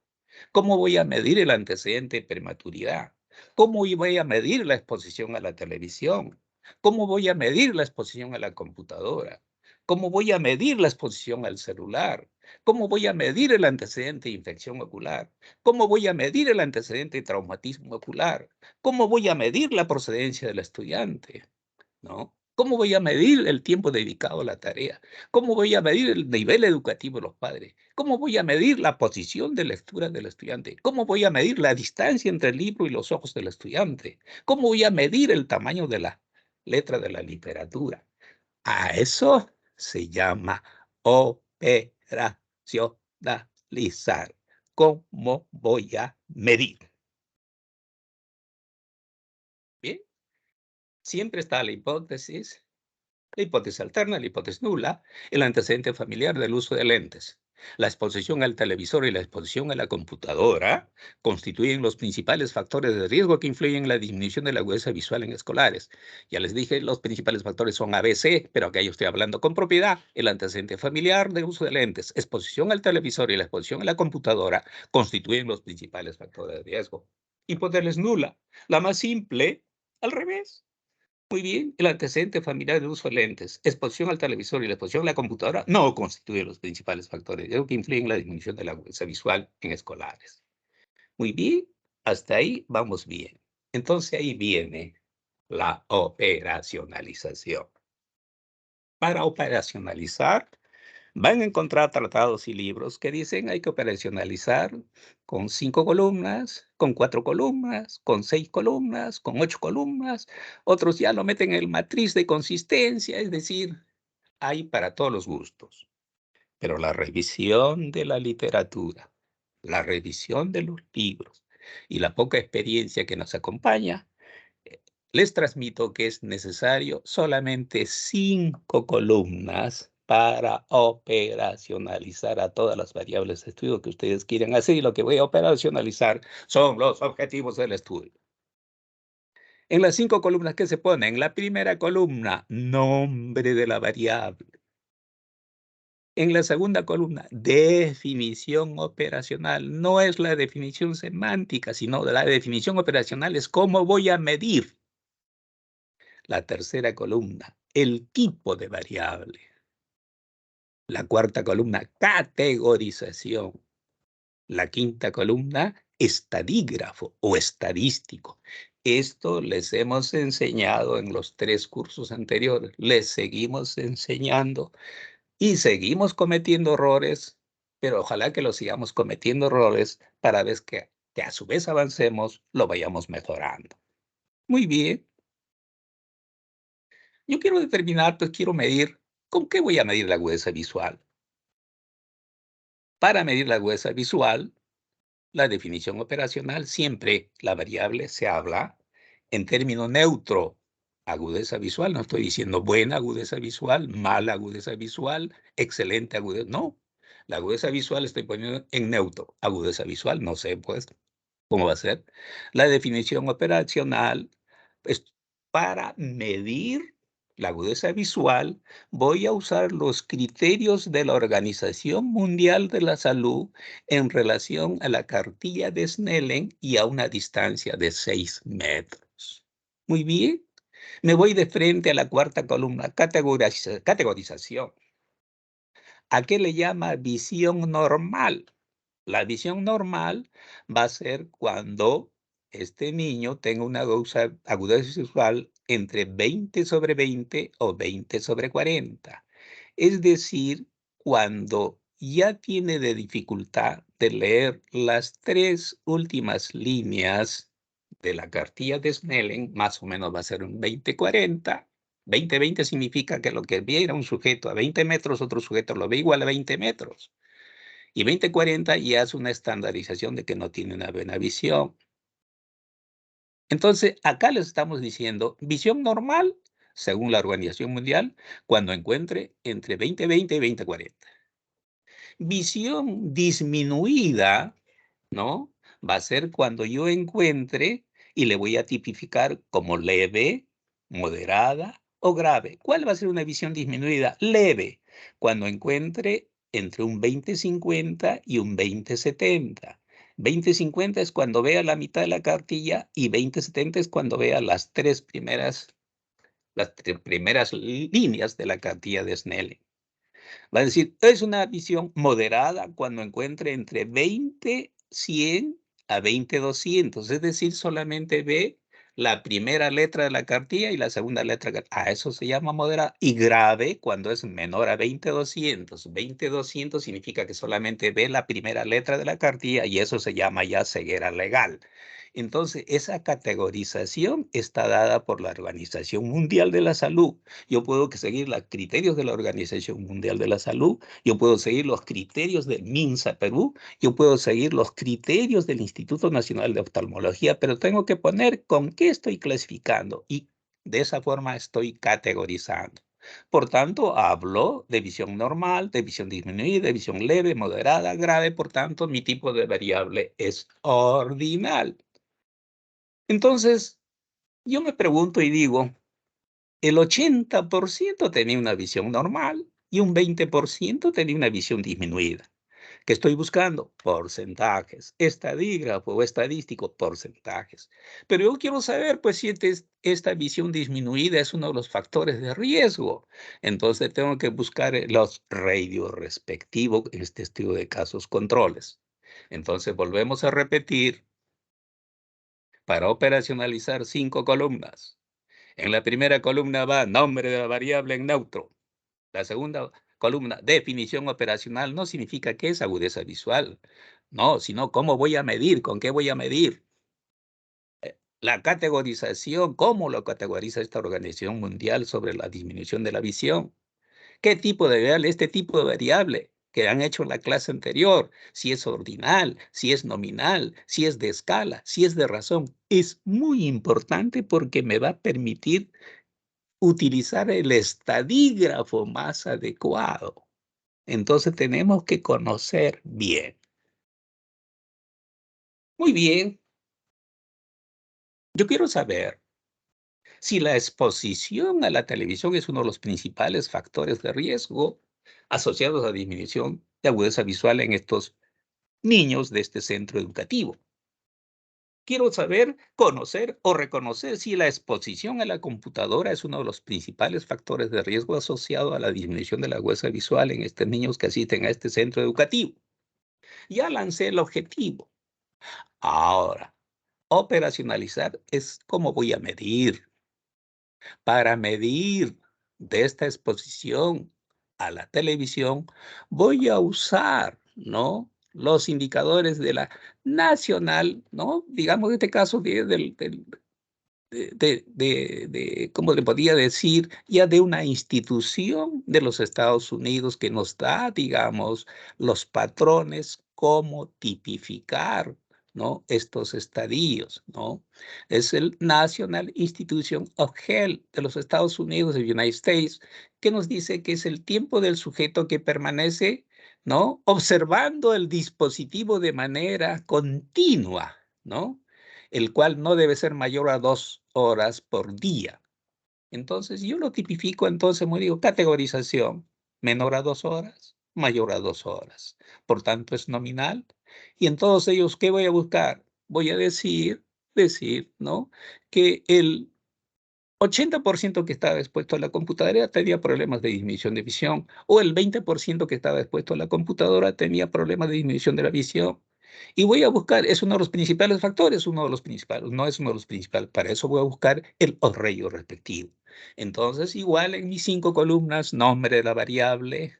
¿Cómo voy a medir el antecedente de prematuridad? ¿Cómo voy a medir la exposición a la televisión? ¿Cómo voy a medir la exposición a la computadora? ¿Cómo voy a medir la exposición al celular? ¿Cómo voy a medir el antecedente de infección ocular? ¿Cómo voy a medir el antecedente de traumatismo ocular? ¿Cómo voy a medir la procedencia del estudiante? ¿No? ¿Cómo voy a medir el tiempo dedicado a la tarea? ¿Cómo voy a medir el nivel educativo de los padres? ¿Cómo voy a medir la posición de lectura del estudiante? ¿Cómo voy a medir la distancia entre el libro y los ojos del estudiante? ¿Cómo voy a medir el tamaño de la letra de la literatura? A eso se llama operacionalizar. ¿Cómo voy a medir? Bien, siempre está la hipótesis alterna, la hipótesis nula, el antecedente familiar del uso de lentes. La exposición al televisor y la exposición a la computadora constituyen los principales factores de riesgo que influyen en la disminución de la agudeza visual en escolares. Ya les dije, los principales factores son ABC, pero acá yo estoy hablando con propiedad. El antecedente familiar del uso de lentes, exposición al televisor y la exposición a la computadora constituyen los principales factores de riesgo. Hipótesis nula, la más simple, al revés. Muy bien, el antecedente familiar de uso de lentes, exposición al televisor y la exposición a la computadora no constituyen los principales factores que influyen en la disminución de la agudeza visual en escolares. Muy bien, hasta ahí vamos bien. Entonces ahí viene la operacionalización. Para operacionalizar, van a encontrar tratados y libros que dicen hay que operacionalizar con 5 columnas, con 4 columnas, con 6 columnas, con 8 columnas. Otros ya lo meten en el matriz de consistencia, es decir, hay para todos los gustos. Pero la revisión de la literatura, la revisión de los libros y la poca experiencia que nos acompaña, les transmito que es necesario solamente 5 columnas para operacionalizar a todas las variables de estudio que ustedes quieren hacer, y lo que voy a operacionalizar son los objetivos del estudio. En las 5 columnas que se ponen, en la primera columna, nombre de la variable. En la segunda columna, definición operacional. No es la definición semántica, sino la definición operacional es cómo voy a medir. La tercera columna, el tipo de variable. La cuarta columna, categorización. La quinta columna, estadígrafo o estadístico. Esto les hemos enseñado en los 3 cursos anteriores. Les seguimos enseñando y seguimos cometiendo errores, pero ojalá que lo sigamos cometiendo errores para ver que a su vez avancemos, lo vayamos mejorando. Muy bien. Yo quiero determinar, pues quiero medir, ¿con qué voy a medir la agudeza visual? Para medir la agudeza visual, la definición operacional, siempre la variable se habla en término neutro. Agudeza visual, no estoy diciendo buena agudeza visual, mala agudeza visual, excelente agudeza, no. La agudeza visual estoy poniendo en neutro. Agudeza visual, no sé, pues, ¿cómo va a ser? La definición operacional es para medir la agudeza visual, voy a usar los criterios de la Organización Mundial de la Salud en relación a la cartilla de Snellen y a una distancia de 6 metros. Muy bien. Me voy de frente a la cuarta columna, categorización. ¿A qué le llama visión normal? La visión normal va a ser cuando este niño tenga una agudeza visual entre 20/20 o 20/40. Es decir, cuando ya tiene de dificultad de leer las 3 últimas líneas de la cartilla de Snellen, más o menos va a ser un 20/40. 20/20 significa que lo que viera un sujeto a 20 metros, otro sujeto lo ve igual a 20 metros. Y 20/40 ya es una estandarización de que no tiene una buena visión. Entonces, acá les estamos diciendo, visión normal, según la Organización Mundial, cuando encuentre entre 20/20 y 20/40. Visión disminuida, ¿no? Va a ser cuando yo encuentre, y le voy a tipificar como leve, moderada o grave. ¿Cuál va a ser una visión disminuida? Leve, cuando encuentre entre un 20/50 y un 20/70. 20/50 es cuando vea la mitad de la cartilla y 20/70 es cuando vea las tres primeras líneas de la cartilla de Snellen. Va a decir, es una visión moderada cuando encuentre entre 20/100 a 20/200, es decir, solamente ve la primera letra de la cartilla y la segunda letra. A eso se llama moderada. Y grave cuando es menor a 20.200. 20.200 significa que solamente ve la primera letra de la cartilla y eso se llama ya ceguera legal. Entonces, esa categorización está dada por la Organización Mundial de la Salud. Yo puedo seguir los criterios de la Organización Mundial de la Salud, yo puedo seguir los criterios del MINSA Perú, yo puedo seguir los criterios del Instituto Nacional de Oftalmología, pero tengo que poner con qué estoy clasificando y de esa forma estoy categorizando. Por tanto, hablo de visión normal, de visión disminuida, de visión leve, moderada, grave. Por tanto, mi tipo de variable es ordinal. Entonces, yo me pregunto y digo, el 80% tenía una visión normal y un 20% tenía una visión disminuida. ¿Qué estoy buscando? Porcentajes. Estadígrafo o estadístico, porcentajes. Pero yo quiero saber, pues, si esta visión disminuida es uno de los factores de riesgo. Entonces, tengo que buscar los radios respectivos en este estudio de casos controles. Entonces, volvemos a repetir. Para operacionalizar 5 columnas. En la primera columna va nombre de la variable en neutro. La segunda columna, definición operacional, no significa que es agudeza visual. No, sino cómo voy a medir, con qué voy a medir. La categorización, cómo lo categoriza esta Organización Mundial sobre la disminución de la visión. ¿Qué tipo de variable? Este tipo de variable que han hecho en la clase anterior, si es ordinal, si es nominal, si es de escala, si es de razón, es muy importante porque me va a permitir utilizar el estadígrafo más adecuado. Entonces tenemos que conocer bien. Muy bien. Yo quiero saber si la exposición a la televisión es uno de los principales factores de riesgo asociados a disminución de agudeza visual en estos niños de este centro educativo. Quiero saber, conocer o reconocer si la exposición a la computadora es uno de los principales factores de riesgo asociado a la disminución de la agudeza visual en estos niños que asisten a este centro educativo. Ya lancé el objetivo. Ahora, operacionalizar es cómo voy a medir. Para medir de esta exposición a la televisión, voy a usar, ¿no?, los indicadores de la nacional, ¿no? Digamos, en este caso, ¿cómo le podría decir? Ya de una institución de los Estados Unidos que nos da, digamos, los patrones, cómo tipificar, ¿no?, estos estadios, ¿no? Es el National Institution of Health de los Estados Unidos, de United States, que nos dice que es el tiempo del sujeto que permanece, ¿no?, observando el dispositivo de manera continua, ¿no?, el cual no debe ser mayor a 2 horas por día. Entonces, yo lo tipifico, entonces, me digo, categorización, menor a 2 horas, mayor a 2 horas. Por tanto, es nominal. Y en todos ellos, ¿qué voy a buscar? Voy a decir, ¿no?, que el 80% que estaba expuesto a la computadora tenía problemas de disminución de visión, o el 20% que estaba expuesto a la computadora tenía problemas de disminución de la visión. Y voy a buscar, es uno de los principales factores, uno de los principales, no es uno de los principales, para eso voy a buscar el rayo respectivo. Entonces, igual en mis 5 columnas, nombre de la variable,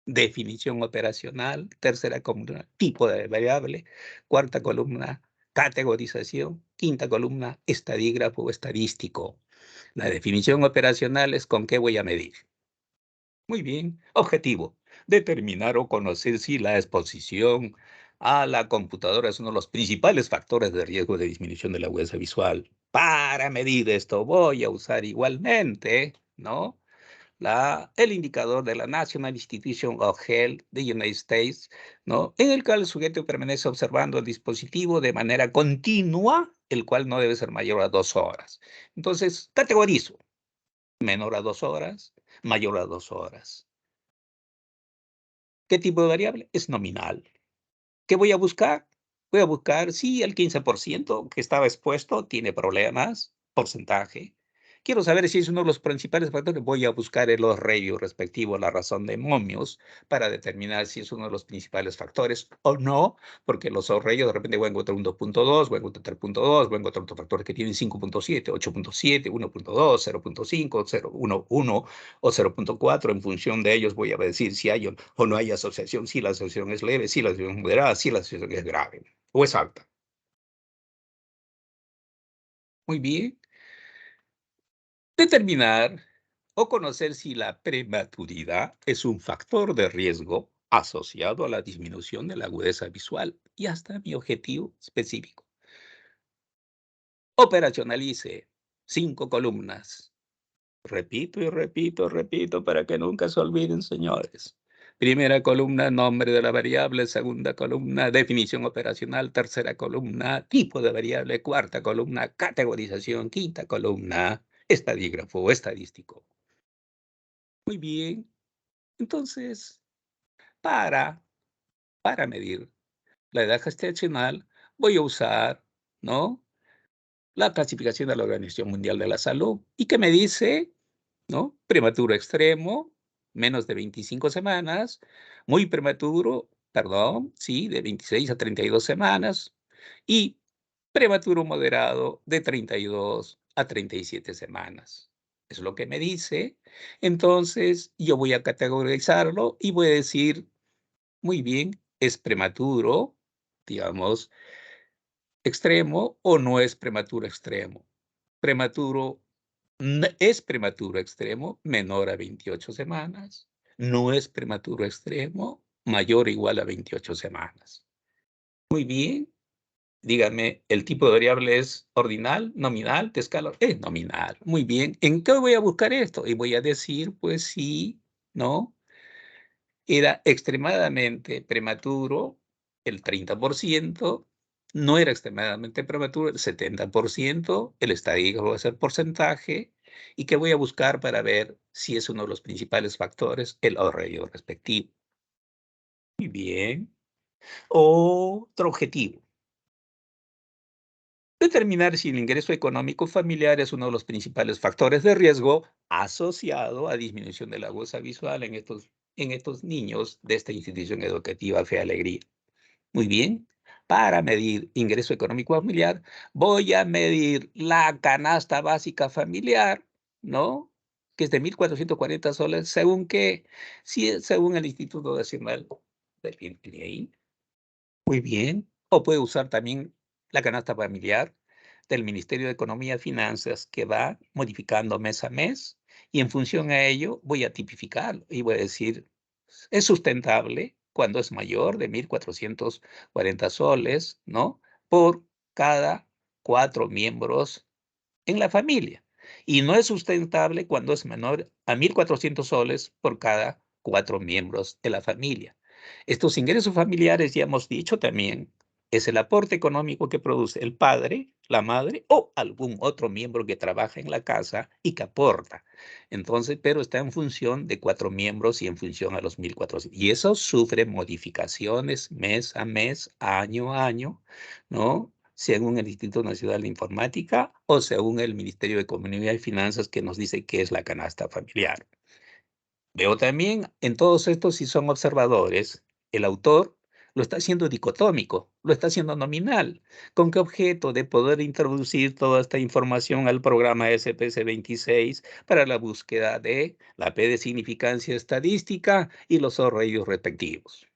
definición operacional, tercera columna, tipo de variable, cuarta columna, categorización, quinta columna, estadígrafo o estadístico. La definición operacional es con qué voy a medir. Muy bien. Objetivo: determinar o conocer si la exposición a la computadora es uno de los principales factores de riesgo de disminución de la agudeza visual. Para medir esto voy a usar igualmente, ¿no?, el indicador de la National Institution of Health de United States, ¿no?, en el cual el sujeto permanece observando el dispositivo de manera continua, el cual no debe ser mayor a 2 horas. Entonces, categorizo: menor a 2 horas, mayor a 2 horas. ¿Qué tipo de variable? Es nominal. ¿Qué voy a buscar? Voy a buscar si el 15% que estaba expuesto tiene problemas, porcentaje. Quiero saber si es uno de los principales factores. Voy a buscar el radio respectivo, la razón de momios, para determinar si es uno de los principales factores o no, porque los rayos de repente voy a encontrar un 2.2, voy a encontrar 3.2, voy a encontrar otros factores que tienen 5.7, 8.7, 1.2, 0.5, 0.1 o 0.4. En función de ellos voy a decir si hay o no hay asociación, si la asociación es leve, si la asociación es moderada, si la asociación es grave o es alta. Muy bien. Determinar o conocer si la prematuridad es un factor de riesgo asociado a la disminución de la agudeza visual. Y hasta mi objetivo específico. Operacionalice 5 columnas. Repito y repito, repito, para que nunca se olviden, señores. Primera columna, nombre de la variable. Segunda columna, definición operacional. Tercera columna, tipo de variable. Cuarta columna, categorización. Quinta columna, estadígrafo o estadístico. Muy bien. Entonces, para medir la edad gestacional, voy a usar, ¿no?, la clasificación de la Organización Mundial de la Salud. ¿Y qué me dice? ¿No? Prematuro extremo, menos de 25 semanas. Muy prematuro, perdón, sí, de 26 a 32 semanas. Y prematuro moderado, de 32 a 37 semanas. Es lo que me dice. Entonces, yo voy a categorizarlo y voy a decir, muy bien, es prematuro, digamos, extremo o no es prematuro extremo. Prematuro es prematuro extremo menor a 28 semanas. No es prematuro extremo mayor o igual a 28 semanas. Muy bien. Díganme, ¿el tipo de variable es ordinal, nominal, de escala? Es nominal. Muy bien. ¿En qué voy a buscar esto? Y voy a decir, pues sí, ¿no? Era extremadamente prematuro el 30%, no era extremadamente prematuro el 70%, el estadístico va a ser porcentaje, y que voy a buscar para ver si es uno de los principales factores, el ahorro respectivo. Muy bien. Otro objetivo. Determinar si el ingreso económico familiar es uno de los principales factores de riesgo asociado a disminución de la agudeza visual en estos niños de esta institución educativa Fe Alegría. Muy bien. Para medir ingreso económico familiar, voy a medir la canasta básica familiar, ¿no?, que es de 1.440 soles, según que, sí, según el Instituto Nacional del INPI. Muy bien. O puede usar también la canasta familiar del Ministerio de Economía y Finanzas, que va modificando mes a mes, y en función a ello voy a tipificarlo y voy a decir, es sustentable cuando es mayor de 1.440 soles, ¿no?, por cada 4 miembros en la familia. Y no es sustentable cuando es menor a 1.400 soles por cada 4 miembros de la familia. Estos ingresos familiares, ya hemos dicho también, es el aporte económico que produce el padre, la madre o algún otro miembro que trabaja en la casa y que aporta. Entonces, pero está en función de 4 miembros y en función a los 1.400. Y eso sufre modificaciones mes a mes, año a año, ¿no?, según el Instituto Nacional de Informática o según el Ministerio de Economía y Finanzas, que nos dice qué es la canasta familiar. Veo también en todos estos, si son observadores, el autor lo está haciendo dicotómico, lo está haciendo nominal. ¿Con qué objeto? De poder introducir toda esta información al programa SPC 26 para la búsqueda de la P de significancia estadística y los radios respectivos.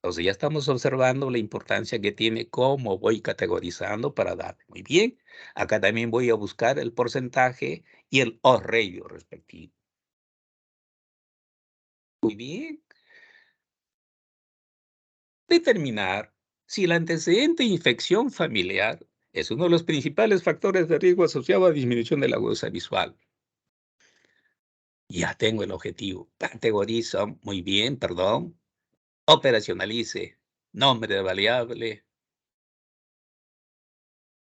Entonces ya estamos observando la importancia que tiene cómo voy categorizando para dar. Muy bien. Acá también voy a buscar el porcentaje y el radio respectivo. Muy bien. Determinar si el antecedente de infección familiar es uno de los principales factores de riesgo asociado a disminución de la agudeza visual. Ya tengo el objetivo. Categorizo, muy bien, perdón. Operacionalice. Nombre de variable.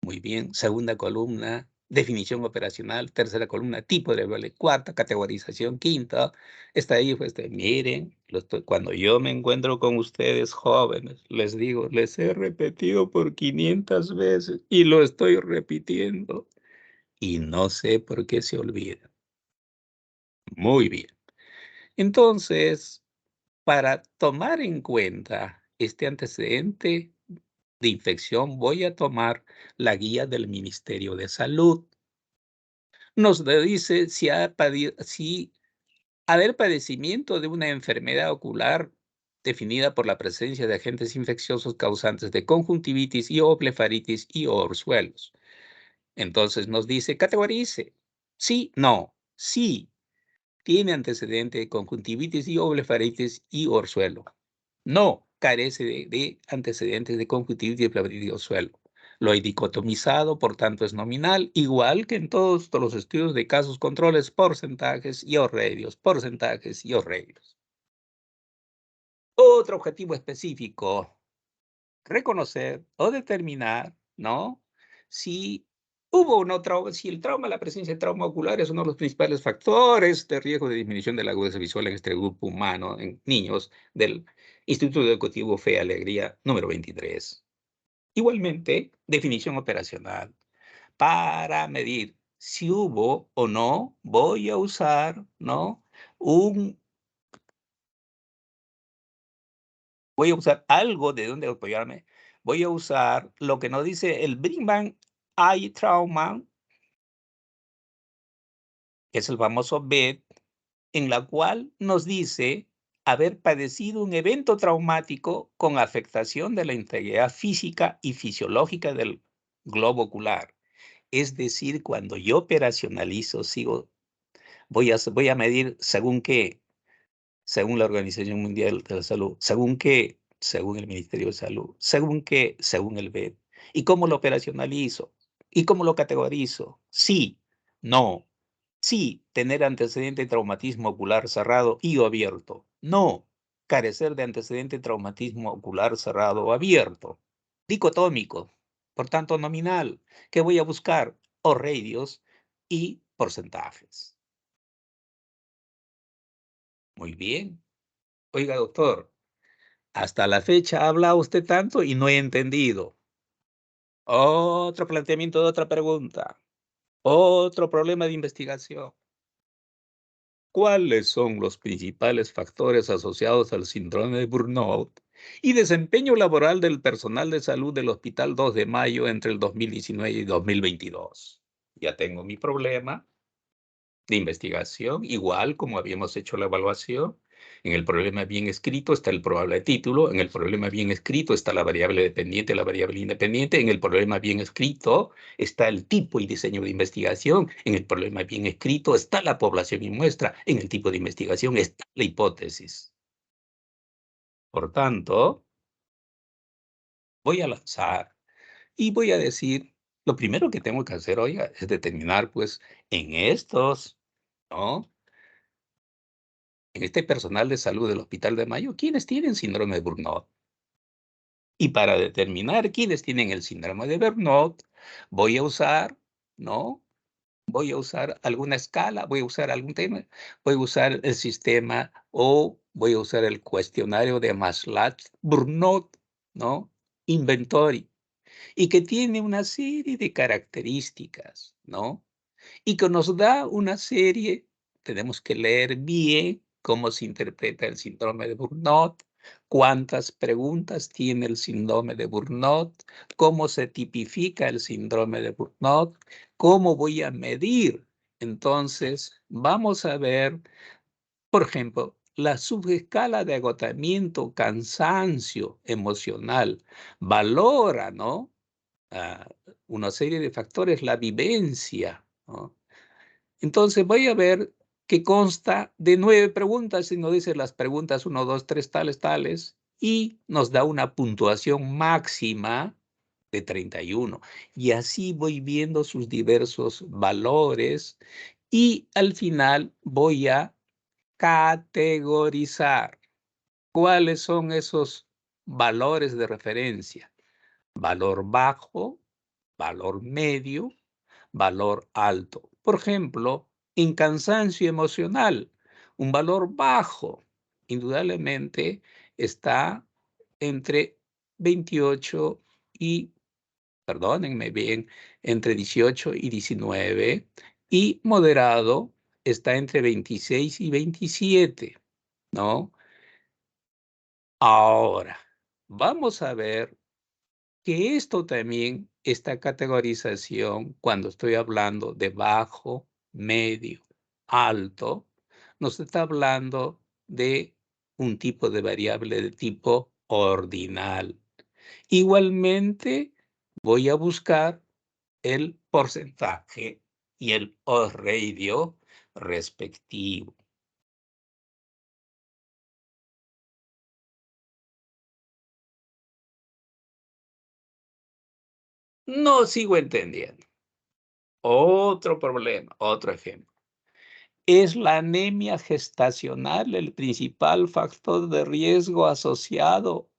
Muy bien. Segunda columna, definición operacional. Tercera columna, tipo de variable. Cuarta, categorización. Quinta, está ahí, pues, miren, cuando yo me encuentro con ustedes jóvenes, les digo, les he repetido por 500 veces y lo estoy repitiendo. y no sé por qué se olvidan. Muy bien. Entonces, para tomar en cuenta este antecedente de infección, voy a tomar la guía del Ministerio de Salud. Nos dice si haber padecimiento de una enfermedad ocular definida por la presencia de agentes infecciosos causantes de conjuntivitis y o blefaritis y o orzuelos. Entonces nos dice, categorice. Sí, no, sí, tiene antecedente de conjuntivitis y o blefaritis y orzuelo. No, carece de antecedentes de conjuntivitis, blefaritis y orzuelo. Lo he dicotomizado, por tanto es nominal, igual que en todos los estudios de casos controles, porcentajes y o-radios, porcentajes y o-radios. Otro objetivo específico, reconocer o determinar, ¿no? Si hubo o no trauma, si el trauma, la presencia de trauma ocular es uno de los principales factores de riesgo de disminución de la agudeza visual en este grupo humano, en niños del Instituto Educativo Fe y Alegría número 23. Igualmente, definición operacional. Para medir si hubo o no, voy a usar, ¿no? Voy a usar algo de donde apoyarme. Voy a usar lo que nos dice el Brinkman Eye Trauma, que es el famoso BED, en la cual nos dice haber padecido un evento traumático con afectación de la integridad física y fisiológica del globo ocular. Es decir, cuando yo operacionalizo, voy a medir según qué, según la Organización Mundial de la Salud, según qué, según el Ministerio de Salud, según qué, según el BED. ¿Y cómo lo operacionalizo? ¿Y cómo lo categorizo? Sí, no. Sí, tener antecedente de traumatismo ocular cerrado y o abierto. No, carecer de antecedente de traumatismo ocular cerrado o abierto. Dicotómico, por tanto nominal. ¿Qué voy a buscar? O radios y porcentajes. Muy bien. Oiga, doctor, hasta la fecha ha hablado usted tanto y no he entendido. Otro planteamiento de otra pregunta. Otro problema de investigación. ¿Cuáles son los principales factores asociados al síndrome de burnout y desempeño laboral del personal de salud del Hospital 2 de Mayo entre el 2019 y 2022? Ya tengo mi problema de investigación, igual como habíamos hecho la evaluación. En el problema bien escrito está el probable título, en el problema bien escrito está la variable dependiente, la variable independiente, en el problema bien escrito está el tipo y diseño de investigación, en el problema bien escrito está la población y muestra, en el tipo de investigación está la hipótesis. Por tanto, voy a lanzar y voy a decir, lo primero que tengo que hacer, oiga, es determinar, pues, en estos, ¿no? En este personal de salud del Hospital de Mayo, ¿quiénes tienen síndrome de burnout? Y para determinar quiénes tienen el síndrome de burnout, voy a usar, ¿no? Voy a usar alguna escala, voy a usar algún tema, voy a usar el sistema o voy a usar el cuestionario de Maslach Burnout, ¿no? Inventory, y que tiene una serie de características, ¿no? Y que nos da una serie, tenemos que leer bien cómo se interpreta el síndrome de Burnout, cuántas preguntas tiene el síndrome de Burnout, cómo se tipifica el síndrome de Burnout, cómo voy a medir. Entonces, vamos a ver, por ejemplo, la subescala de agotamiento, cansancio emocional, valora, ¿no? Una serie de factores, la vivencia, ¿no? Entonces voy a ver que consta de 9 preguntas y nos dice las preguntas 1, 2, 3, tales, tales, y nos da una puntuación máxima de 31. Y así voy viendo sus diversos valores y al final voy a categorizar cuáles son esos valores de referencia. Valor bajo, valor medio, valor alto. Por ejemplo, en cansancio emocional, un valor bajo, indudablemente está entre 28 y perdónenme bien, entre 18 y 19, y moderado está entre 26 y 27, ¿no? Ahora, vamos a ver que esto también, esta categorización, cuando estoy hablando de bajo, medio, alto, nos está hablando de un tipo de variable de tipo ordinal. Igualmente, voy a buscar el porcentaje y el odds ratio respectivo. No sigo entendiendo. Otro problema, otro ejemplo. ¿Es la anemia gestacional el principal factor de riesgo asociado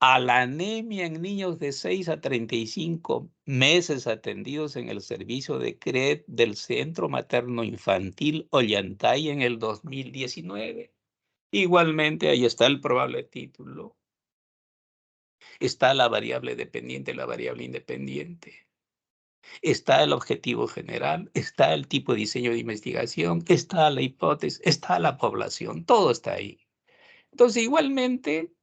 a la anemia en niños de 6 a 35 meses atendidos en el servicio de CRED del Centro Materno Infantil Ollantay en el 2019? Igualmente, ahí está el probable título. Está la variable dependiente, la variable independiente. Está el objetivo general, está el tipo de diseño de investigación, está la hipótesis, está la población, todo está ahí. Entonces, igualmente,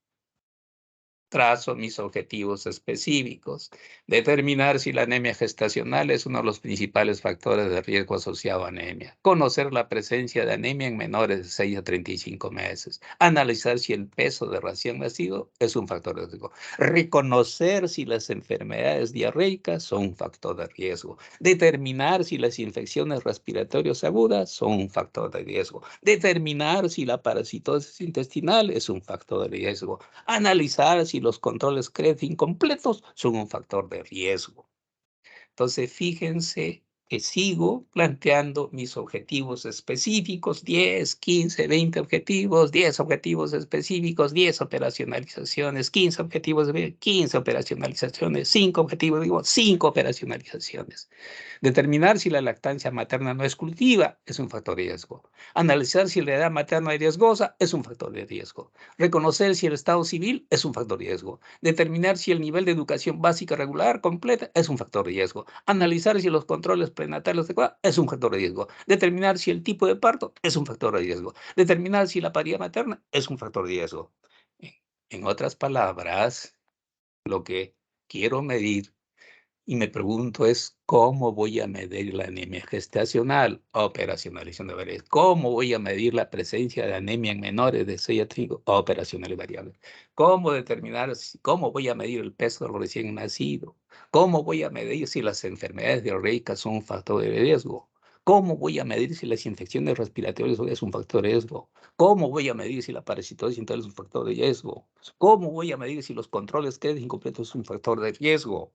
trazo mis objetivos específicos. Determinar si la anemia gestacional es uno de los principales factores de riesgo asociado a anemia. Conocer la presencia de anemia en menores de 6 a 35 meses. Analizar si el peso de recién nacido es un factor de riesgo. Reconocer si las enfermedades diarreicas son un factor de riesgo. Determinar si las infecciones respiratorias agudas son un factor de riesgo. Determinar si la parasitosis intestinal es un factor de riesgo. Analizar si los controles CRED incompletos son un factor de riesgo. Entonces, fíjense que sigo planteando mis objetivos específicos, 10, 15, 20 objetivos, 10 objetivos específicos, 10 operacionalizaciones, 15 objetivos, 15 operacionalizaciones, 5 objetivos, digo, 5 operacionalizaciones. Determinar si la lactancia materna no exclusiva es un factor de riesgo. Analizar si la edad materna es riesgosa es un factor de riesgo. Reconocer si el estado civil es un factor de riesgo. Determinar si el nivel de educación básica regular completa es un factor de riesgo. Analizar si los controles prenatales adecuados es un factor de riesgo. Determinar si el tipo de parto es un factor de riesgo. Determinar si la paridad materna es un factor de riesgo. En otras palabras, lo que quiero medir y me pregunto es, ¿cómo voy a medir la anemia gestacional? Operacionalización de variables. ¿Cómo voy a medir la presencia de anemia en menores de 6 a 5? Operacional y variables. ¿Cómo determinar, cómo voy a medir el peso del recién nacido? ¿Cómo voy a medir si las enfermedades diarreicas son un factor de riesgo? ¿Cómo voy a medir si las infecciones respiratorias es un factor de riesgo? ¿Cómo voy a medir si la parasitosis intestinal es un factor de riesgo? ¿Cómo voy a medir si los controles CRED incompletos es un factor de riesgo?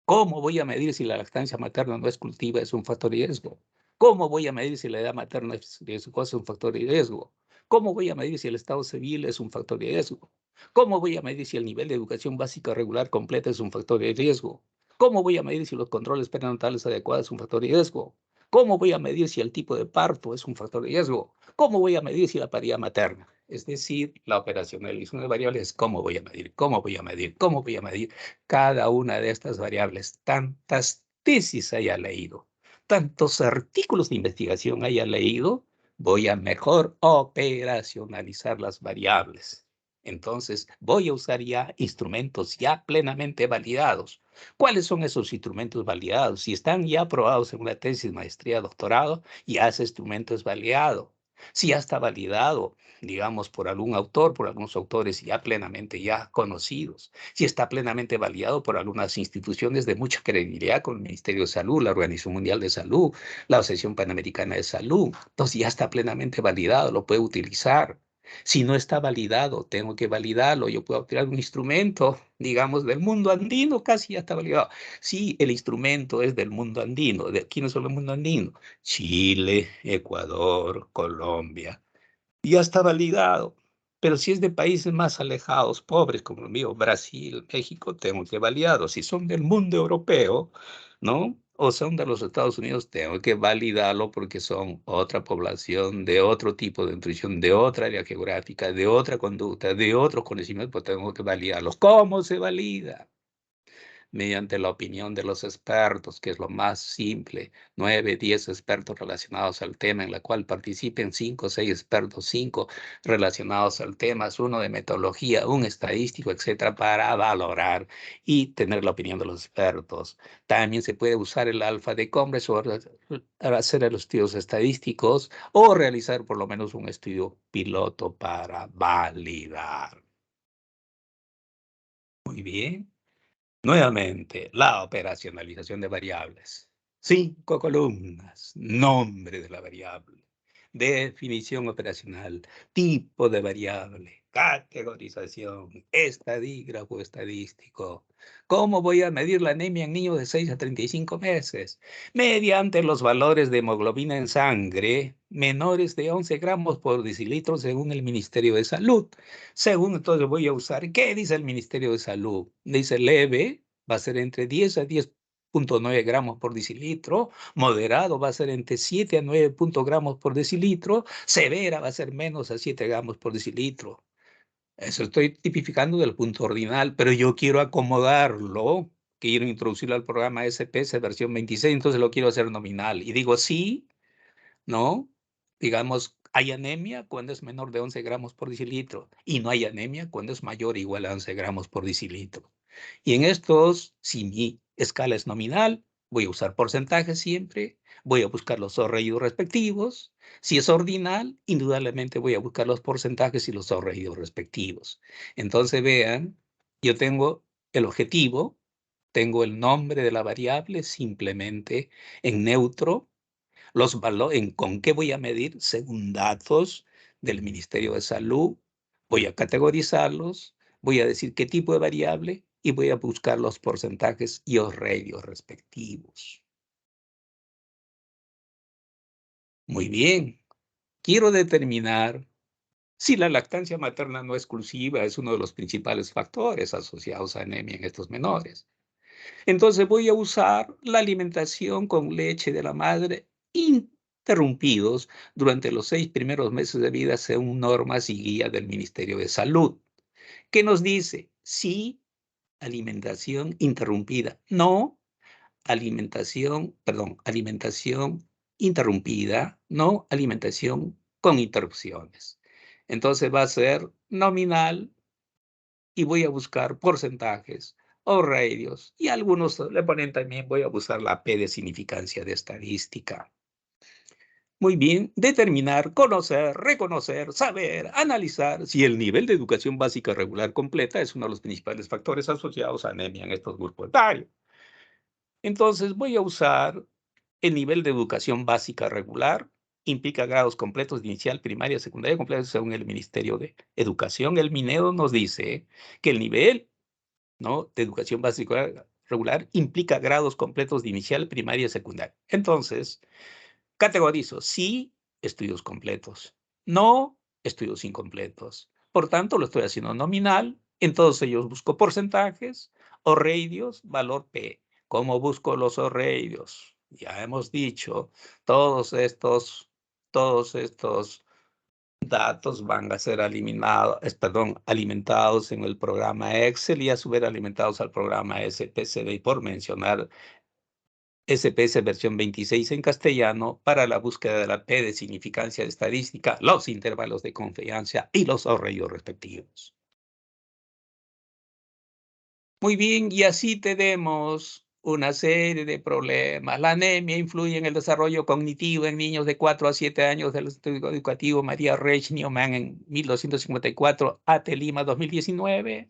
¿Cómo voy a medir si la lactancia materna no exclusiva es un factor de riesgo? ¿Cómo voy a medir si la edad materna es un factor de riesgo? ¿Cómo voy a medir si el estado civil es un factor de riesgo? ¿Cómo voy a medir si el nivel de educación básica regular completa es un factor de riesgo? ¿Cómo voy a medir si los controles perinatales adecuados es un factor de riesgo? ¿Cómo voy a medir si el tipo de parto es un factor de riesgo? ¿Cómo voy a medir si la paridad materna? Es decir, la operacionalización de variables, ¿cómo voy a medir? ¿Cómo voy a medir? ¿Cómo voy a medir? Cada una de estas variables, tantas tesis haya leído, tantos artículos de investigación haya leído, voy a mejor operacionalizar las variables. Entonces, voy a usar ya instrumentos ya plenamente validados. ¿Cuáles son esos instrumentos validados? Si están ya aprobados en una tesis, maestría, doctorado, ya ese instrumento es validado. Si ya está validado, digamos, por algún autor, por algunos autores ya plenamente ya conocidos, si está plenamente validado por algunas instituciones de mucha credibilidad, como el Ministerio de Salud, la Organización Mundial de Salud, la Asociación Panamericana de Salud, entonces ya está plenamente validado, lo puedo utilizar. Si no está validado, tengo que validarlo. Yo puedo crear un instrumento, digamos, del mundo andino, casi ya está validado. Si el instrumento es del mundo andino, ¿de quiénes son el mundo andino? Chile, Ecuador, Colombia, ya está validado. Pero si es de países más alejados, pobres como el mío, Brasil, México, tengo que validarlo. Si son del mundo europeo, ¿no? O son de los Estados Unidos, tengo que validarlo porque son otra población, de otro tipo de nutrición, de otra área geográfica, de otra conducta, de otros conocimientos, pues tengo que validarlos. ¿Cómo se valida? mediante la opinión de los expertos, que es lo más simple, 9, 10 expertos relacionados al tema, en la cual participen 5 o 6 expertos, 5 relacionados al tema, uno de metodología, un estadístico, etcétera, para valorar y tener la opinión de los expertos. También se puede usar el alfa de Cambridge para hacer los estudios estadísticos o realizar por lo menos un estudio piloto para validar. Muy bien. Nuevamente, la operacionalización de variables. 5 columnas. Nombre de la variable. Definición operacional. Tipo de variable. Categorización. Estadígrafo estadístico. ¿Cómo voy a medir la anemia en niños de 6 a 35 meses? Mediante los valores de hemoglobina en sangre menores de 11 gramos por decilitro según el Ministerio de Salud. Según entonces voy a usar, ¿qué dice el Ministerio de Salud? Dice leve, va a ser entre 10 a 10.9 gramos por decilitro, moderado va a ser entre 7 a 9 gramos por decilitro, severa va a ser menos a 7 gramos por decilitro. Eso estoy tipificando del punto ordinal, pero yo quiero acomodarlo, quiero introducirlo al programa SPS versión 26, entonces lo quiero hacer nominal. Y digo sí, ¿no? Digamos, hay anemia cuando es menor de 11 gramos por decilitro y no hay anemia cuando es mayor o igual a 11 gramos por decilitro. Y en estos, si mi escala es nominal, voy a usar porcentajes siempre, voy a buscar los sorreídos respectivos. Si es ordinal, indudablemente voy a buscar los porcentajes y los sorreídos respectivos. Entonces vean, yo tengo el objetivo, tengo el nombre de la variable simplemente en neutro, los valores, ¿con qué voy a medir? Según datos del Ministerio de Salud, voy a categorizarlos, voy a decir qué tipo de variable y voy a buscar los porcentajes y los radios respectivos. Muy bien. Quiero determinar si la lactancia materna no exclusiva es uno de los principales factores asociados a anemia en estos menores. Entonces voy a usar la alimentación con leche de la madre interrumpidos durante los 6 primeros meses de vida según normas y guías del Ministerio de Salud. ¿Qué nos dice? Sí, alimentación interrumpida. No, alimentación interrumpida. No, alimentación con interrupciones. Entonces va a ser nominal y voy a buscar porcentajes o radios, y algunos le ponen también, voy a usar la P de significancia de estadística. Muy bien, determinar, conocer, reconocer, saber, analizar si el nivel de educación básica regular completa es uno de los principales factores asociados a anemia en estos grupos etarios. Entonces voy a usar el nivel de educación básica regular, implica grados completos de inicial, primaria, secundaria, completos según el Ministerio de Educación. El MINEDO nos dice que el nivel, ¿no?, de educación básica regular implica grados completos de inicial, primaria y secundaria. Entonces, categorizo sí, estudios completos, no, estudios incompletos. Por tanto, lo estoy haciendo nominal. En todos ellos busco porcentajes o radios, valor P. ¿Cómo busco los radios? Ya hemos dicho, todos estos datos van a ser alimentados en el programa Excel y a su vez alimentados al programa SPSS, por mencionar SPS versión 26 en castellano para la búsqueda de la P de significancia de estadística, los intervalos de confianza y los radios respectivos. Muy bien, y así tenemos una serie de problemas. La anemia influye en el desarrollo cognitivo en niños de 4 a 7 años del estudio educativo María Reich Newman en 1254, AT Lima 2019.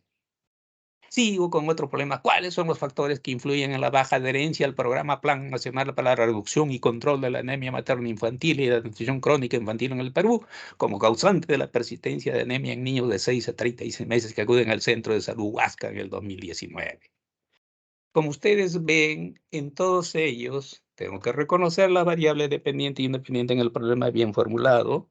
Sigo con otro problema. ¿Cuáles son los factores que influyen en la baja adherencia al programa Plan Nacional para la Reducción y Control de la Anemia Materna Infantil y la Nutrición Crónica Infantil en el Perú como causante de la persistencia de anemia en niños de 6 a 36 meses que acuden al Centro de Salud Huasca en el 2019? Como ustedes ven, en todos ellos tengo que reconocer la variable dependiente e independiente en el problema bien formulado.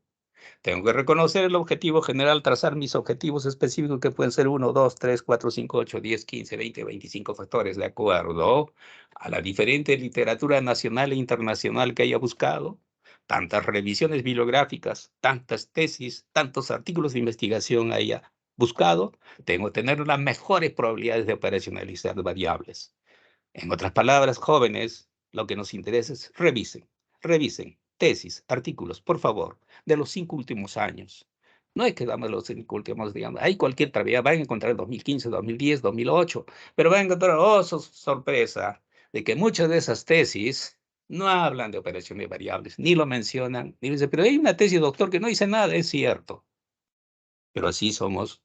Tengo que reconocer el objetivo general, trazar mis objetivos específicos que pueden ser 1, 2, 3, 4, 5, 8, 10, 15, 20, 25 factores de acuerdo a la diferente literatura nacional e internacional que haya buscado, tantas revisiones bibliográficas, tantas tesis, tantos artículos de investigación haya buscado. Tengo que tener las mejores probabilidades de operacionalizar variables. En otras palabras, jóvenes, lo que nos interesa es revisen tesis, artículos, por favor, de los 5 últimos años. No es que damos los 5 últimos, digamos, hay cualquier travía, van a encontrar 2015, 2010, 2008, pero van a encontrar, oh, sorpresa, de que muchas de esas tesis no hablan de operaciones variables, ni lo mencionan, ni dicen, pero hay una tesis, doctor, que no dice nada, es cierto. Pero así somos,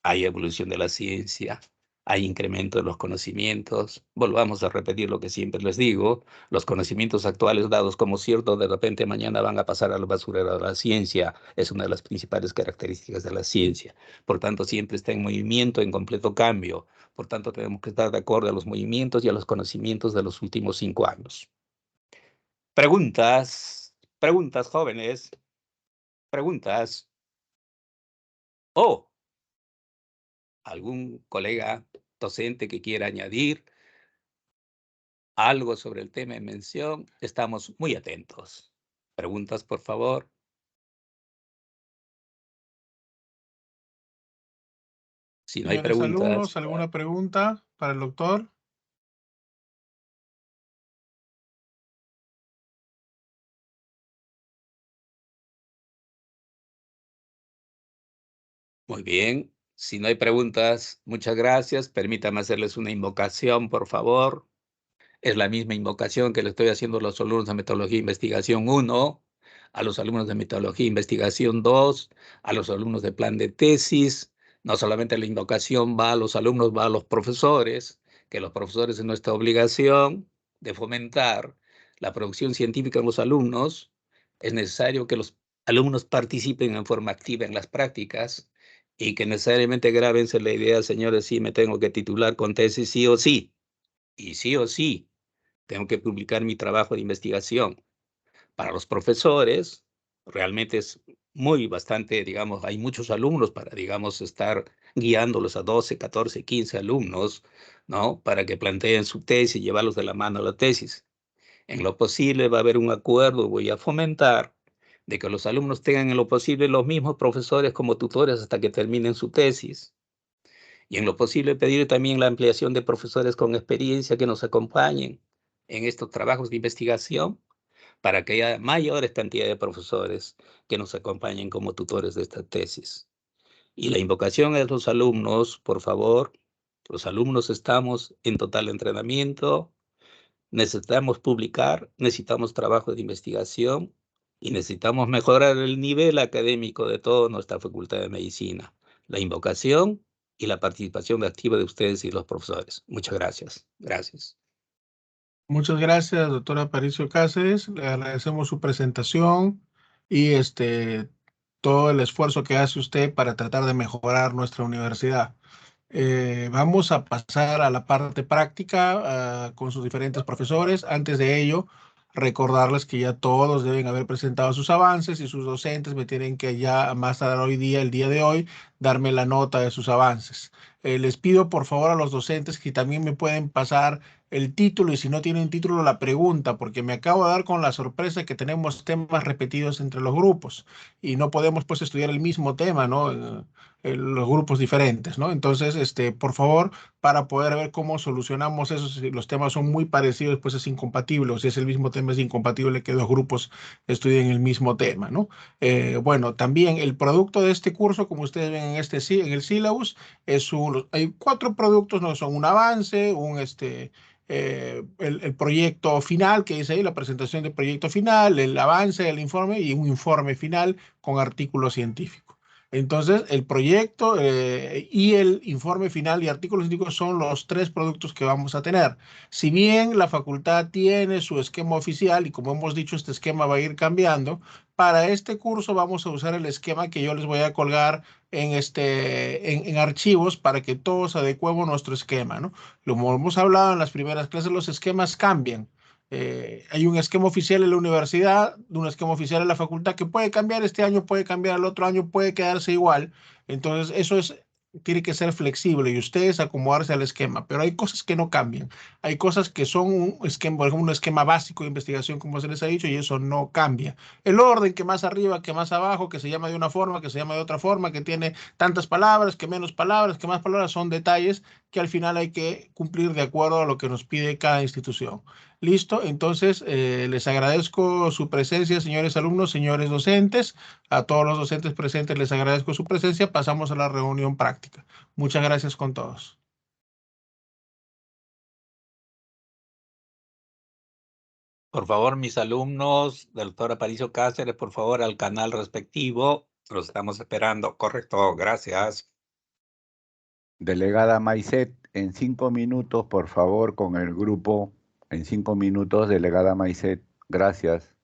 hay evolución de la ciencia, hay incremento de los conocimientos. Volvamos a repetir lo que siempre les digo, los conocimientos actuales dados como ciertos, de repente mañana van a pasar al basurero de la ciencia. Es una de las principales características de la ciencia. Por tanto, siempre está en movimiento, en completo cambio. Por tanto, tenemos que estar de acuerdo a los movimientos y a los conocimientos de los últimos 5 años. Preguntas, jóvenes, preguntas. Oh, ¿algún colega docente que quiera añadir algo sobre el tema en mención? Estamos muy atentos. Preguntas, por favor. Si no hay Señores preguntas, alumnos, ¿alguna pregunta para el doctor? muy bien. Si no hay preguntas, muchas gracias. Permítame hacerles una invocación, por favor. Es la misma invocación que le estoy haciendo a los alumnos de Metodología e Investigación 1, a los alumnos de Metodología e Investigación 2, a los alumnos de Plan de Tesis. No solamente la invocación va a los alumnos, va a los profesores, que los profesores es nuestra obligación de fomentar la producción científica en los alumnos. Es necesario que los alumnos participen en forma activa en las prácticas y que necesariamente grábense la idea, señores, sí me tengo que titular con tesis sí o sí. Y sí o sí, tengo que publicar mi trabajo de investigación. Para los profesores, realmente es bastante, digamos, hay muchos alumnos para, digamos, estar guiándolos a 12, 14, 15 alumnos, ¿no? Para que planteen su tesis y llevarlos de la mano a la tesis. En lo posible va a haber un acuerdo, voy a fomentar de que los alumnos tengan en lo posible los mismos profesores como tutores hasta que terminen su tesis. Y en lo posible pedir también la ampliación de profesores con experiencia que nos acompañen en estos trabajos de investigación para que haya mayores cantidades de profesores que nos acompañen como tutores de esta tesis. Y la invocación es los alumnos, por favor, los alumnos estamos en total entrenamiento, necesitamos publicar, necesitamos trabajo de investigación y necesitamos mejorar el nivel académico de toda nuestra Facultad de Medicina. La invocación y la participación activa de ustedes y los profesores. Muchas gracias. Gracias. Muchas gracias, doctora Aparicio Cáceres. Le agradecemos su presentación y todo el esfuerzo que hace usted para tratar de mejorar nuestra universidad. Vamos a pasar a la parte práctica con sus diferentes profesores. Antes de ello, recordarles que ya todos deben haber presentado sus avances y sus docentes me tienen que ya más tardar hoy día, el día de hoy, darme la nota de sus avances. Les pido por favor a los docentes que también me pueden pasar el título y si no tienen título la pregunta, porque me acabo de dar con la sorpresa que tenemos temas repetidos entre los grupos y no podemos pues estudiar el mismo tema, ¿no? En los grupos diferentes, ¿no? Entonces, por favor, para poder ver cómo solucionamos eso, si los temas son muy parecidos, pues es incompatible, o si es el mismo tema, es incompatible que dos grupos estudien el mismo tema, ¿no? Bueno, también el producto de este curso, como ustedes ven en el syllabus, hay 4 productos, ¿no? Son un avance, el proyecto final, que dice ahí, la presentación del proyecto final, el avance del informe y un informe final con artículo científico. Entonces, el proyecto y el informe final y artículos científicos son los 3 productos que vamos a tener. Si bien la facultad tiene su esquema oficial y como hemos dicho, este esquema va a ir cambiando, para este curso vamos a usar el esquema que yo les voy a colgar en archivos para que todos adecuemos nuestro esquema, ¿no? Como hemos hablado en las primeras clases, los esquemas cambian. Hay un esquema oficial en la universidad, un esquema oficial en la facultad que puede cambiar este año, puede cambiar el otro año, puede quedarse igual. Entonces, eso es tiene que ser flexible y ustedes acomodarse al esquema, pero hay cosas que no cambian. Hay cosas que son un esquema, por ejemplo, un esquema básico de investigación, como se les ha dicho, y eso no cambia. El orden, que más arriba, que más abajo, que se llama de una forma, que se llama de otra forma, que tiene tantas palabras, que menos palabras, que más palabras, son detalles que al final hay que cumplir de acuerdo a lo que nos pide cada institución. Listo, entonces les agradezco su presencia, señores alumnos, señores docentes. A todos los docentes presentes les agradezco su presencia. Pasamos a la reunión práctica. Muchas gracias con todos. Por favor, mis alumnos, doctor Aparicio Cáceres, por favor, al canal respectivo. Los estamos esperando. Correcto, gracias. Delegada Maicet, en 5 minutos, por favor, con el grupo. En 5 minutos, delegada Maicet. Gracias.